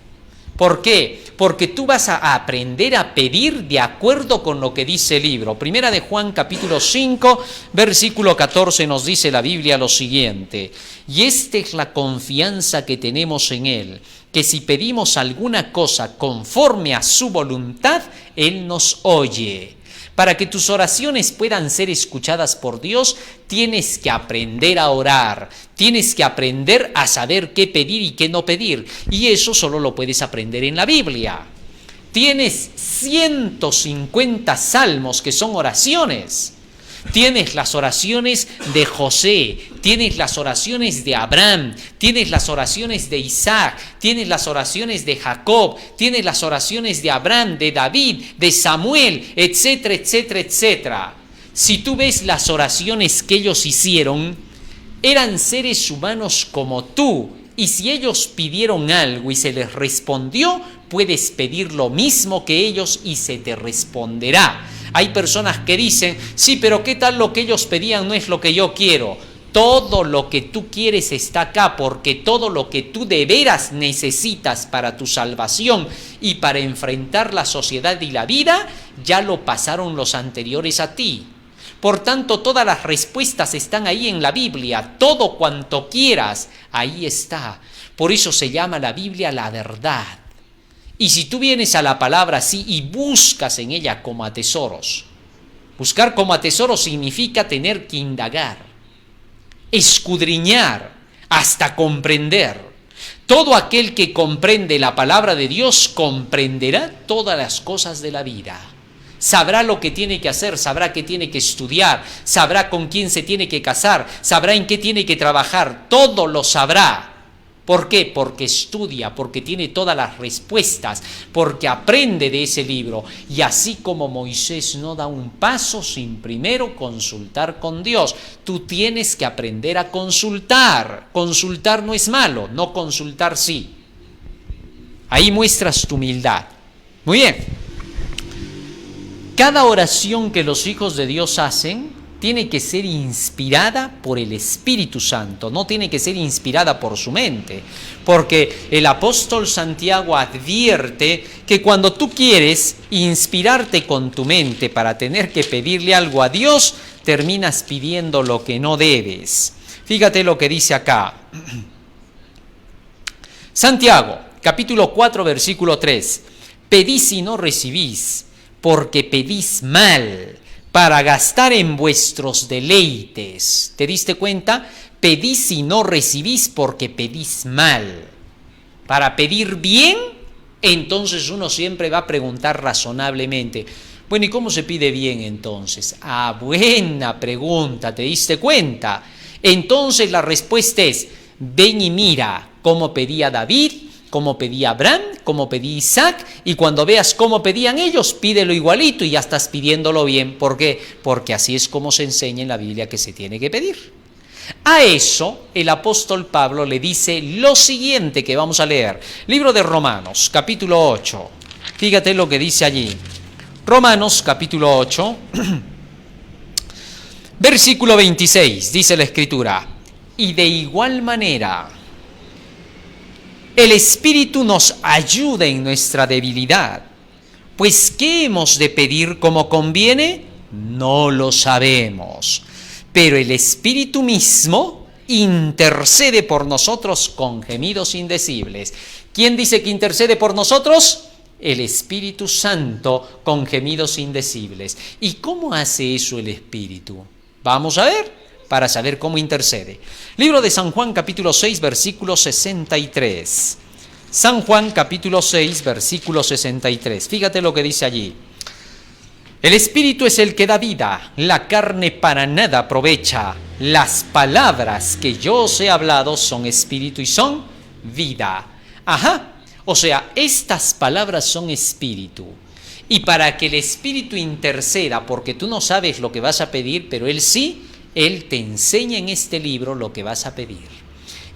¿Por qué? Porque tú vas a aprender a pedir de acuerdo con lo que dice el libro. Primera de Juan capítulo 5, versículo 14 nos dice la Biblia lo siguiente. Y esta es la confianza que tenemos en Él, que si pedimos alguna cosa conforme a su voluntad, Él nos oye. Para que tus oraciones puedan ser escuchadas por Dios, tienes que aprender a orar, tienes que aprender a saber qué pedir y qué no pedir. Y eso solo lo puedes aprender en la Biblia. Tienes 150 salmos que son oraciones. Tienes las oraciones de José, tienes las oraciones de Abraham, tienes las oraciones de Isaac, tienes las oraciones de Jacob, tienes las oraciones de Abraham, de David, de Samuel, etcétera, etcétera, etcétera. Si tú ves las oraciones que ellos hicieron, eran seres humanos como tú, y si ellos pidieron algo y se les respondió, puedes pedir lo mismo que ellos y se te responderá. Hay personas que dicen, sí, pero ¿qué tal lo que ellos pedían no es lo que yo quiero? Todo lo que tú quieres está acá, porque todo lo que tú de veras necesitas para tu salvación y para enfrentar la sociedad y la vida, ya lo pasaron los anteriores a ti. Por tanto, todas las respuestas están ahí en la Biblia. Todo cuanto quieras, ahí está. Por eso se llama la Biblia la verdad. Y si tú vienes a la palabra así y buscas en ella como a tesoros, buscar como a tesoros significa tener que indagar, escudriñar, hasta comprender. Todo aquel que comprende la palabra de Dios comprenderá todas las cosas de la vida. Sabrá lo que tiene que hacer, sabrá qué tiene que estudiar, sabrá con quién se tiene que casar, sabrá en qué tiene que trabajar, todo lo sabrá. ¿Por qué? Porque estudia, porque tiene todas las respuestas, porque aprende de ese libro. Y así como Moisés no da un paso sin primero consultar con Dios, tú tienes que aprender a consultar. Consultar no es malo, no consultar sí. Ahí muestras tu humildad. Muy bien. Cada oración que los hijos de Dios hacen tiene que ser inspirada por el Espíritu Santo, no tiene que ser inspirada por su mente, porque el apóstol Santiago advierte que cuando tú quieres inspirarte con tu mente para tener que pedirle algo a Dios, terminas pidiendo lo que no debes. Fíjate lo que dice acá. Santiago, capítulo 4, versículo 3. Pedís y no recibís, porque pedís mal, para gastar en vuestros deleites. ¿Te diste cuenta? Pedís y no recibís porque pedís mal. Para pedir bien, entonces uno siempre va a preguntar razonablemente. Bueno, ¿y cómo se pide bien entonces? Ah, buena pregunta, ¿te diste cuenta? Entonces la respuesta es, ven y mira cómo pedía David, cómo pedía Abraham, cómo pedía Isaac, y cuando veas cómo pedían ellos, pídelo igualito y ya estás pidiéndolo bien. ¿Por qué? Porque así es como se enseña en la Biblia que se tiene que pedir. A eso el apóstol Pablo le dice lo siguiente que vamos a leer. Libro de Romanos, capítulo 8. Fíjate lo que dice allí. Romanos, capítulo 8, versículo 26, dice la Escritura. Y de igual manera, el Espíritu nos ayuda en nuestra debilidad. Pues, ¿qué hemos de pedir como conviene? No lo sabemos. Pero el Espíritu mismo intercede por nosotros con gemidos indecibles. ¿Quién dice que intercede por nosotros? El Espíritu Santo con gemidos indecibles. ¿Y cómo hace eso el Espíritu? Vamos a ver, para saber cómo intercede. Libro de San Juan, capítulo 6, versículo 63. San Juan, capítulo 6, versículo 63. Fíjate lo que dice allí. El Espíritu es el que da vida, la carne para nada aprovecha. Las palabras que yo os he hablado son espíritu y son vida. Ajá, o sea, estas palabras son espíritu. Y para que el Espíritu interceda, porque tú no sabes lo que vas a pedir, pero Él sí, Él te enseña en este libro lo que vas a pedir.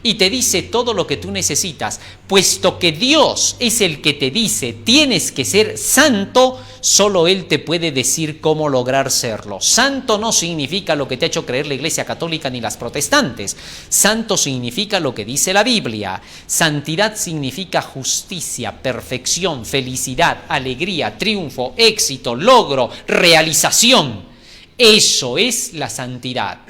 Y te dice todo lo que tú necesitas, puesto que Dios es el que te dice tienes que ser santo, solo Él te puede decir cómo lograr serlo. Santo no significa lo que te ha hecho creer la Iglesia Católica ni las protestantes. Santo significa lo que dice la Biblia. Santidad significa justicia, perfección, felicidad, alegría, triunfo, éxito, logro, realización. Eso es la santidad.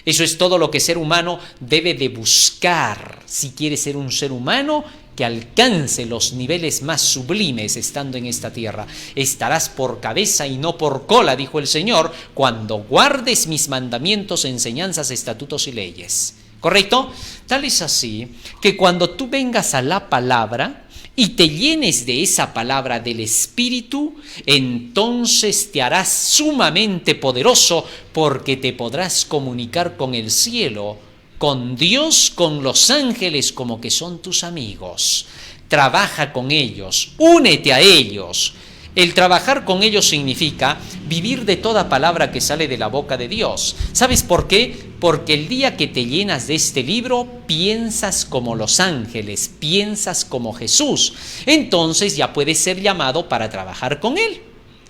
Eso es todo lo que ser humano debe de buscar si quiere ser un ser humano que alcance los niveles más sublimes estando en esta tierra. Estarás por cabeza y no por cola, dijo el Señor, cuando guardes mis mandamientos, enseñanzas, estatutos y leyes. ¿Correcto? Tal es así que cuando tú vengas a la palabra y te llenes de esa palabra del Espíritu, entonces te harás sumamente poderoso porque te podrás comunicar con el cielo, con Dios, con los ángeles como que son tus amigos. Trabaja con ellos, únete a ellos. El trabajar con ellos significa vivir de toda palabra que sale de la boca de Dios. ¿Sabes por qué? Porque el día que te llenas de este libro, piensas como los ángeles, piensas como Jesús. Entonces ya puedes ser llamado para trabajar con Él.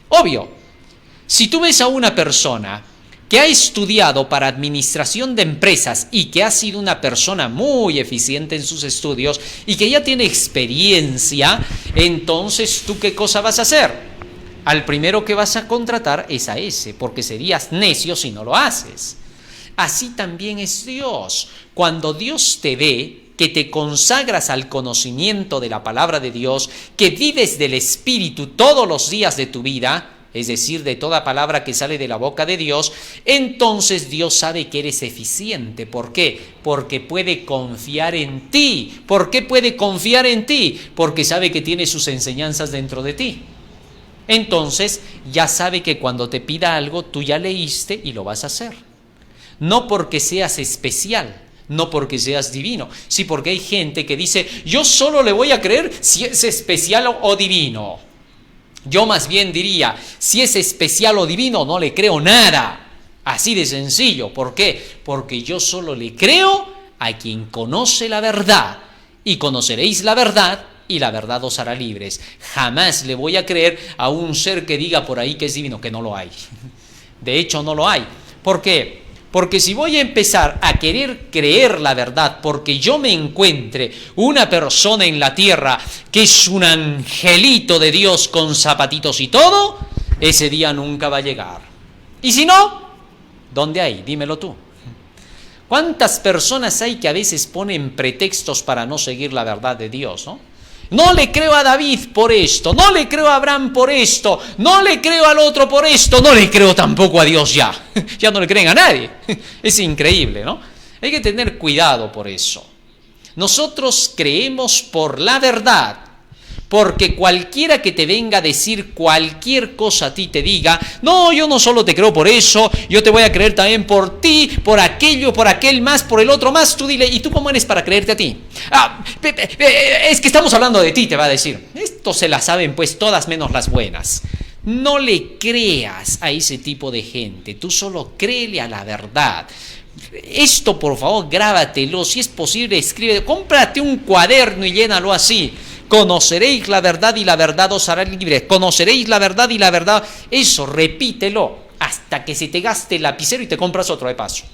Obvio, si tú ves a una persona que ha estudiado para administración de empresas y que ha sido una persona muy eficiente en sus estudios y que ya tiene experiencia, entonces ¿tú qué cosa vas a hacer? Al primero que vas a contratar es a ese, porque serías necio si no lo haces. Así también es Dios. Cuando Dios te ve, que te consagras al conocimiento de la palabra de Dios, que vives del Espíritu todos los días de tu vida, es decir, de toda palabra que sale de la boca de Dios, entonces Dios sabe que eres eficiente. ¿Por qué? Porque puede confiar en ti. ¿Por qué puede confiar en ti? Porque sabe que tiene sus enseñanzas dentro de ti. Entonces ya sabe que cuando te pida algo, tú ya leíste y lo vas a hacer. No porque seas especial, no porque seas divino. Sí, porque hay gente que dice, yo solo le voy a creer si es especial o divino. Yo más bien diría, si es especial o divino, no le creo nada. Así de sencillo. ¿Por qué? Porque yo solo le creo a quien conoce la verdad. Y conoceréis la verdad, y la verdad os hará libres. Jamás le voy a creer a un ser que diga por ahí que es divino, que no lo hay. De hecho, no lo hay. ¿Por qué? Porque si voy a empezar a querer creer la verdad porque yo me encuentre una persona en la tierra que es un angelito de Dios con zapatitos y todo, ese día nunca va a llegar. Y si no, ¿dónde hay? Dímelo tú. ¿Cuántas personas hay que a veces ponen pretextos para no seguir la verdad de Dios, ¿no? No le creo a David por esto, no le creo a Abraham por esto, no le creo al otro por esto, no le creo tampoco a Dios ya. Ya no le creen a nadie. Es increíble, ¿no? Hay que tener cuidado por eso. Nosotros creemos por la verdad, porque cualquiera que te venga a decir cualquier cosa a ti te diga, no, yo no solo te creo por eso, yo te voy a creer también por ti, por aquello, por aquel más, por el otro más, tú dile, ¿y tú cómo eres para creerte a ti? Es que estamos hablando de ti, te va a decir. Esto se la saben pues todas menos las buenas. No le creas a ese tipo de gente, tú solo créele a la verdad. Esto por favor grábatelo, si es posible escribe, cómprate un cuaderno y llénalo así. Conoceréis la verdad y la verdad os hará libres. Conoceréis la verdad y la verdad. Eso, repítelo hasta que se te gaste el lapicero y te compras otro de paso.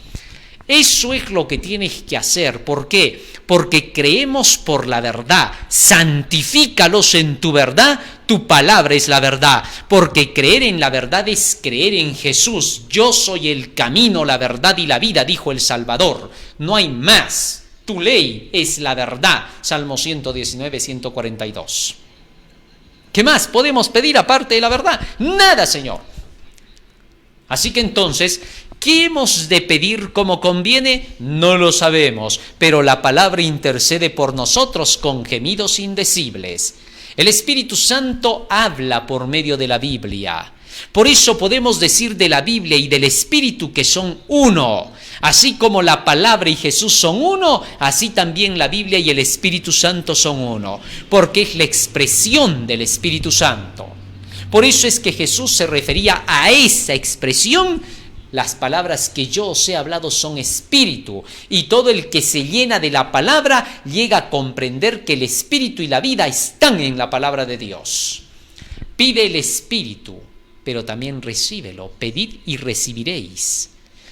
Eso es lo que tienes que hacer. ¿Por qué? Porque creemos por la verdad. Santifícalos en tu verdad. Tu palabra es la verdad. Porque creer en la verdad es creer en Jesús. Yo soy el camino, la verdad y la vida, dijo el Salvador. No hay más. Tu ley es la verdad. Salmo 119, 142. ¿Qué más podemos pedir aparte de la verdad? Nada, Señor. Así que entonces, ¿qué hemos de pedir como conviene? No lo sabemos, pero la palabra intercede por nosotros con gemidos indecibles. El Espíritu Santo habla por medio de la Biblia. Por eso podemos decir de la Biblia y del Espíritu que son uno. Así como la palabra y Jesús son uno, así también la Biblia y el Espíritu Santo son uno, porque es la expresión del Espíritu Santo. Por eso es que Jesús se refería a esa expresión: las palabras que yo os he hablado son espíritu, y todo el que se llena de la palabra llega a comprender que el espíritu y la vida están en la palabra de Dios. Pide el espíritu, pero también recíbelo. Pedid y recibiréis.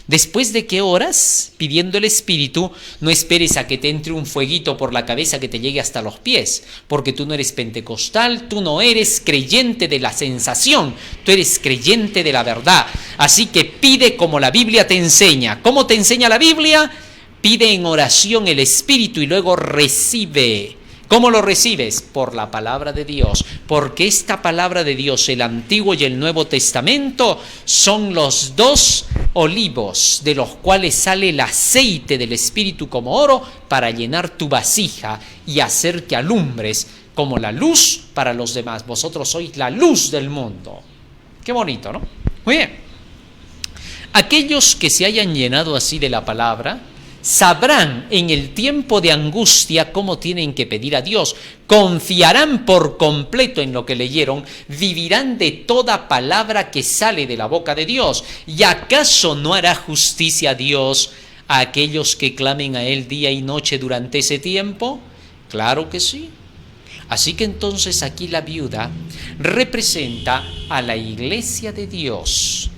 Después de que oras pidiendo el Espíritu, no esperes a que te entre un fueguito por la cabeza que te llegue hasta los pies, porque tú no eres pentecostal, tú no eres creyente de la sensación, tú eres creyente de la verdad. Así que pide como la Biblia te enseña. ¿Cómo te enseña la Biblia? Pide en oración el Espíritu y luego recibe. ¿Cómo lo recibes? Por la palabra de Dios, porque esta palabra de Dios, el Antiguo y el Nuevo Testamento, son los dos olivos de los cuales sale el aceite del Espíritu como oro para llenar tu vasija y hacer que alumbres como la luz para los demás. Vosotros sois la luz del mundo. Qué bonito, ¿no? Muy bien. Aquellos que se hayan llenado así de la palabra sabrán en el tiempo de angustia cómo tienen que pedir a Dios, confiarán por completo en lo que leyeron, vivirán de toda palabra que sale de la boca de Dios. ¿Y acaso no hará justicia a Dios a aquellos que clamen a Él día y noche durante ese tiempo? Claro que sí. Así que entonces aquí la viuda representa a la iglesia de Dios,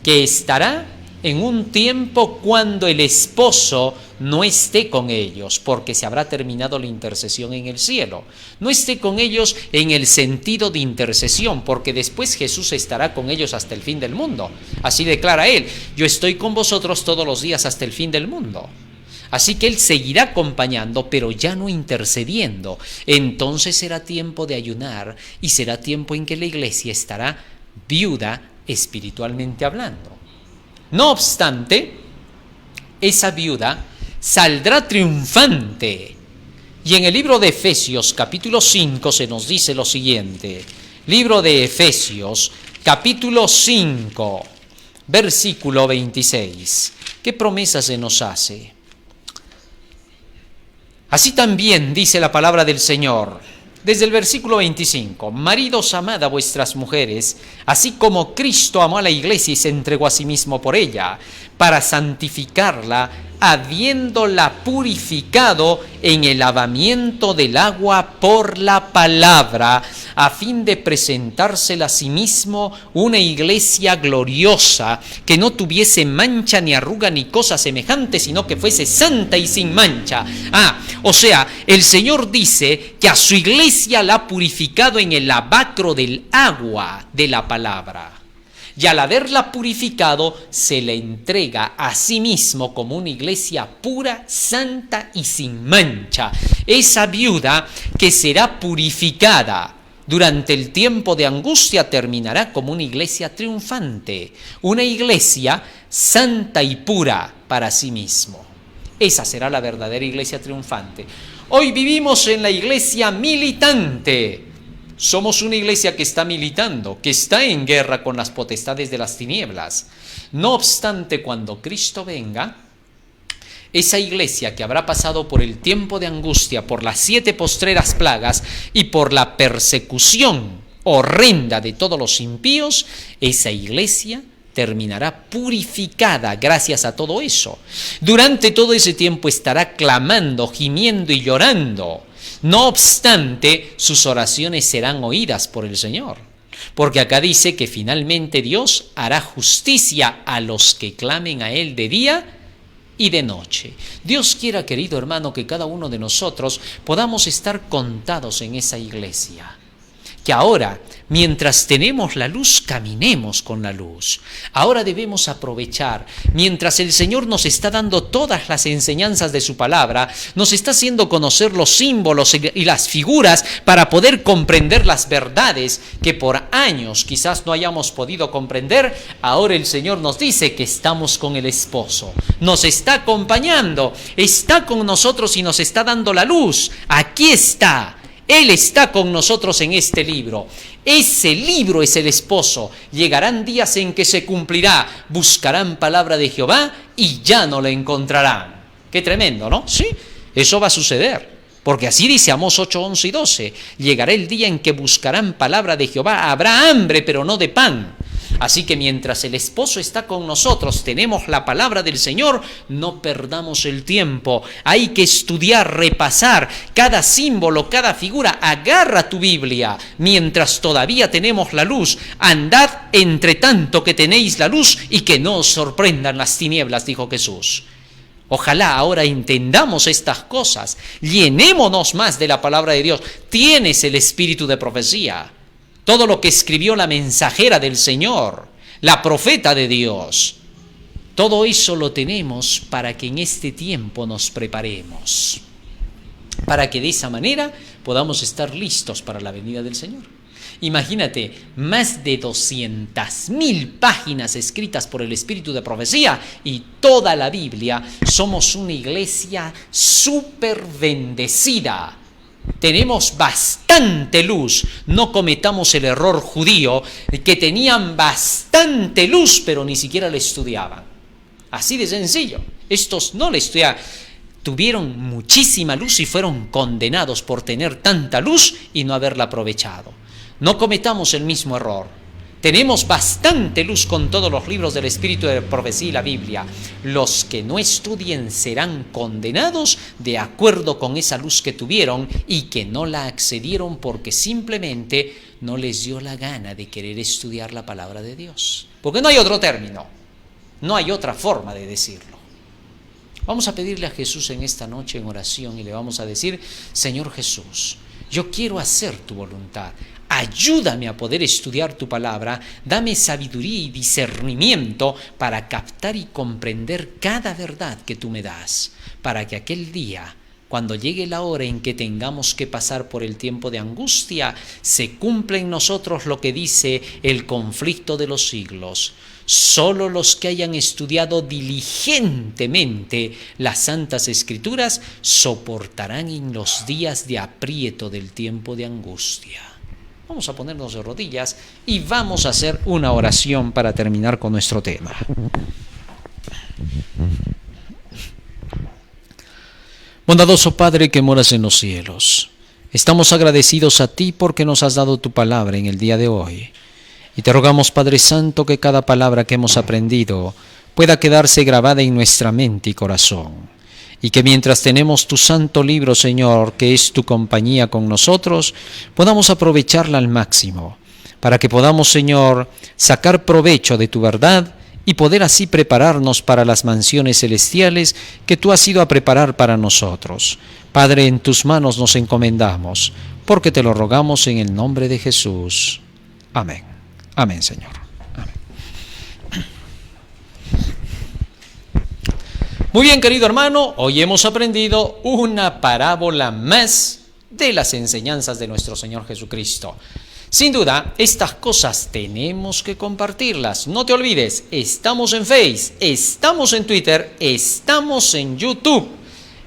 que estará en un tiempo cuando el esposo no esté con ellos, porque se habrá terminado la intercesión en el cielo. No esté con ellos en el sentido de intercesión, porque después Jesús estará con ellos hasta el fin del mundo. Así declara Él: yo estoy con vosotros todos los días hasta el fin del mundo. Así que Él seguirá acompañando, pero ya no intercediendo. Entonces será tiempo de ayunar y será tiempo en que la iglesia estará viuda espiritualmente hablando. No obstante, esa viuda saldrá triunfante. Y en el libro de Efesios, capítulo 5, se nos dice lo siguiente. Libro de Efesios, capítulo 5, versículo 26. ¿Qué promesa se nos hace? Así también dice la palabra del Señor. Desde el versículo 25, maridos, amad a vuestras mujeres, así como Cristo amó a la iglesia y se entregó a sí mismo por ella, para santificarla, habiéndola purificado en el lavamiento del agua por la palabra, a fin de presentársela a sí mismo una iglesia gloriosa, que no tuviese mancha ni arruga ni cosa semejante, sino que fuese santa y sin mancha. O sea, el Señor dice que a su iglesia la ha purificado en el lavacro del agua de la palabra. Y al haberla purificado, se le entrega a sí mismo como una iglesia pura, santa y sin mancha. Esa viuda que será purificada durante el tiempo de angustia terminará como una iglesia triunfante, una iglesia santa y pura para sí mismo. Esa será la verdadera iglesia triunfante. Hoy vivimos en la iglesia militante. Somos una iglesia que está militando, que está en guerra con las potestades de las tinieblas. No obstante, cuando Cristo venga, esa iglesia que habrá pasado por el tiempo de angustia, por las 7 postreras plagas y por la persecución horrenda de todos los impíos, esa iglesia terminará purificada gracias a todo eso. Durante todo ese tiempo estará clamando, gimiendo y llorando. No obstante, sus oraciones serán oídas por el Señor, porque acá dice que finalmente Dios hará justicia a los que clamen a Él de día y de noche. Dios quiera, querido hermano, que cada uno de nosotros podamos estar contados en esa iglesia. Que ahora, mientras tenemos la luz, caminemos con la luz. Ahora debemos aprovechar, mientras el Señor nos está dando todas las enseñanzas de su palabra, nos está haciendo conocer los símbolos y las figuras para poder comprender las verdades que por años quizás no hayamos podido comprender. Ahora el Señor nos dice que estamos con el esposo, nos está acompañando, está con nosotros y nos está dando la luz. Aquí está. Él está con nosotros en este libro. Ese libro es el esposo. Llegarán días en que se cumplirá. Buscarán palabra de Jehová y ya no la encontrarán. Qué tremendo, ¿no? Sí, eso va a suceder. Porque así dice Amós 8, 11 y 12. Llegará el día en que buscarán palabra de Jehová. Habrá hambre, pero no de pan. Así que mientras el esposo está con nosotros, tenemos la palabra del Señor, no perdamos el tiempo. Hay que estudiar, repasar cada símbolo, cada figura. Agarra tu Biblia mientras todavía tenemos la luz. Andad entre tanto que tenéis la luz y que no os sorprendan las tinieblas, dijo Jesús. Ojalá ahora entendamos estas cosas, llenémonos más de la palabra de Dios. Tienes el espíritu de profecía, todo lo que escribió la mensajera del Señor, la profeta de Dios. Todo eso lo tenemos para que en este tiempo nos preparemos, para que de esa manera podamos estar listos para la venida del Señor. Imagínate, más de 200.000 páginas escritas por el Espíritu de Profecía y toda la Biblia. Somos una iglesia súper bendecida. Tenemos bastante luz. No cometamos el error judío que tenían bastante luz, pero ni siquiera la estudiaban. Así de sencillo. Estos no la estudiaban. Tuvieron muchísima luz y fueron condenados por tener tanta luz y no haberla aprovechado. No cometamos el mismo error. Tenemos bastante luz con todos los libros del Espíritu de Profecía y la Biblia. Los que no estudien serán condenados de acuerdo con esa luz que tuvieron y que no la accedieron porque simplemente no les dio la gana de querer estudiar la palabra de Dios. Porque no hay otro término, no hay otra forma de decirlo. Vamos a pedirle a Jesús en esta noche en oración y le vamos a decir: Señor Jesús, yo quiero hacer tu voluntad. Ayúdame a poder estudiar tu palabra, dame sabiduría y discernimiento para captar y comprender cada verdad que tú me das, para que aquel día, cuando llegue la hora en que tengamos que pasar por el tiempo de angustia, se cumpla en nosotros lo que dice el conflicto de los siglos. Solo los que hayan estudiado diligentemente las Santas Escrituras soportarán en los días de aprieto del tiempo de angustia. Vamos a ponernos de rodillas y vamos a hacer una oración para terminar con nuestro tema. Bondadoso Padre que moras en los cielos, estamos agradecidos a ti porque nos has dado tu palabra en el día de hoy. Y te rogamos, Padre Santo, que cada palabra que hemos aprendido pueda quedarse grabada en nuestra mente y corazón. Y que mientras tenemos tu santo libro, Señor, que es tu compañía con nosotros, podamos aprovecharla al máximo, para que podamos, Señor, sacar provecho de tu verdad y poder así prepararnos para las mansiones celestiales que tú has ido a preparar para nosotros. Padre, en tus manos nos encomendamos, porque te lo rogamos en el nombre de Jesús. Amén. Amén, Señor. Amén. Muy bien, querido hermano, hoy hemos aprendido una parábola más de las enseñanzas de nuestro Señor Jesucristo. Sin duda, estas cosas tenemos que compartirlas. No te olvides, estamos en Face, estamos en Twitter, estamos en YouTube,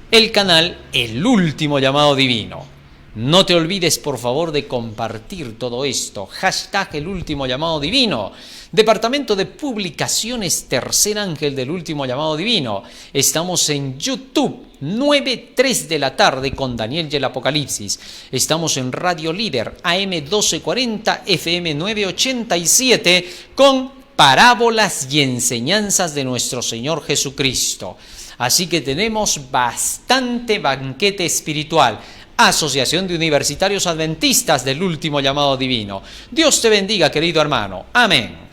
el canal El Último Llamado Divino. No te olvides, por favor, de compartir todo esto. Hashtag El Último Llamado Divino. Departamento de Publicaciones Tercer Ángel del Último Llamado Divino. Estamos en YouTube, 9:03 de la tarde con Daniel y el Apocalipsis. Estamos en Radio Líder, AM 1240, FM 987, con parábolas y enseñanzas de nuestro Señor Jesucristo. Así que tenemos bastante banquete espiritual. Asociación de Universitarios Adventistas del Último Llamado Divino. Dios te bendiga, querido hermano. Amén.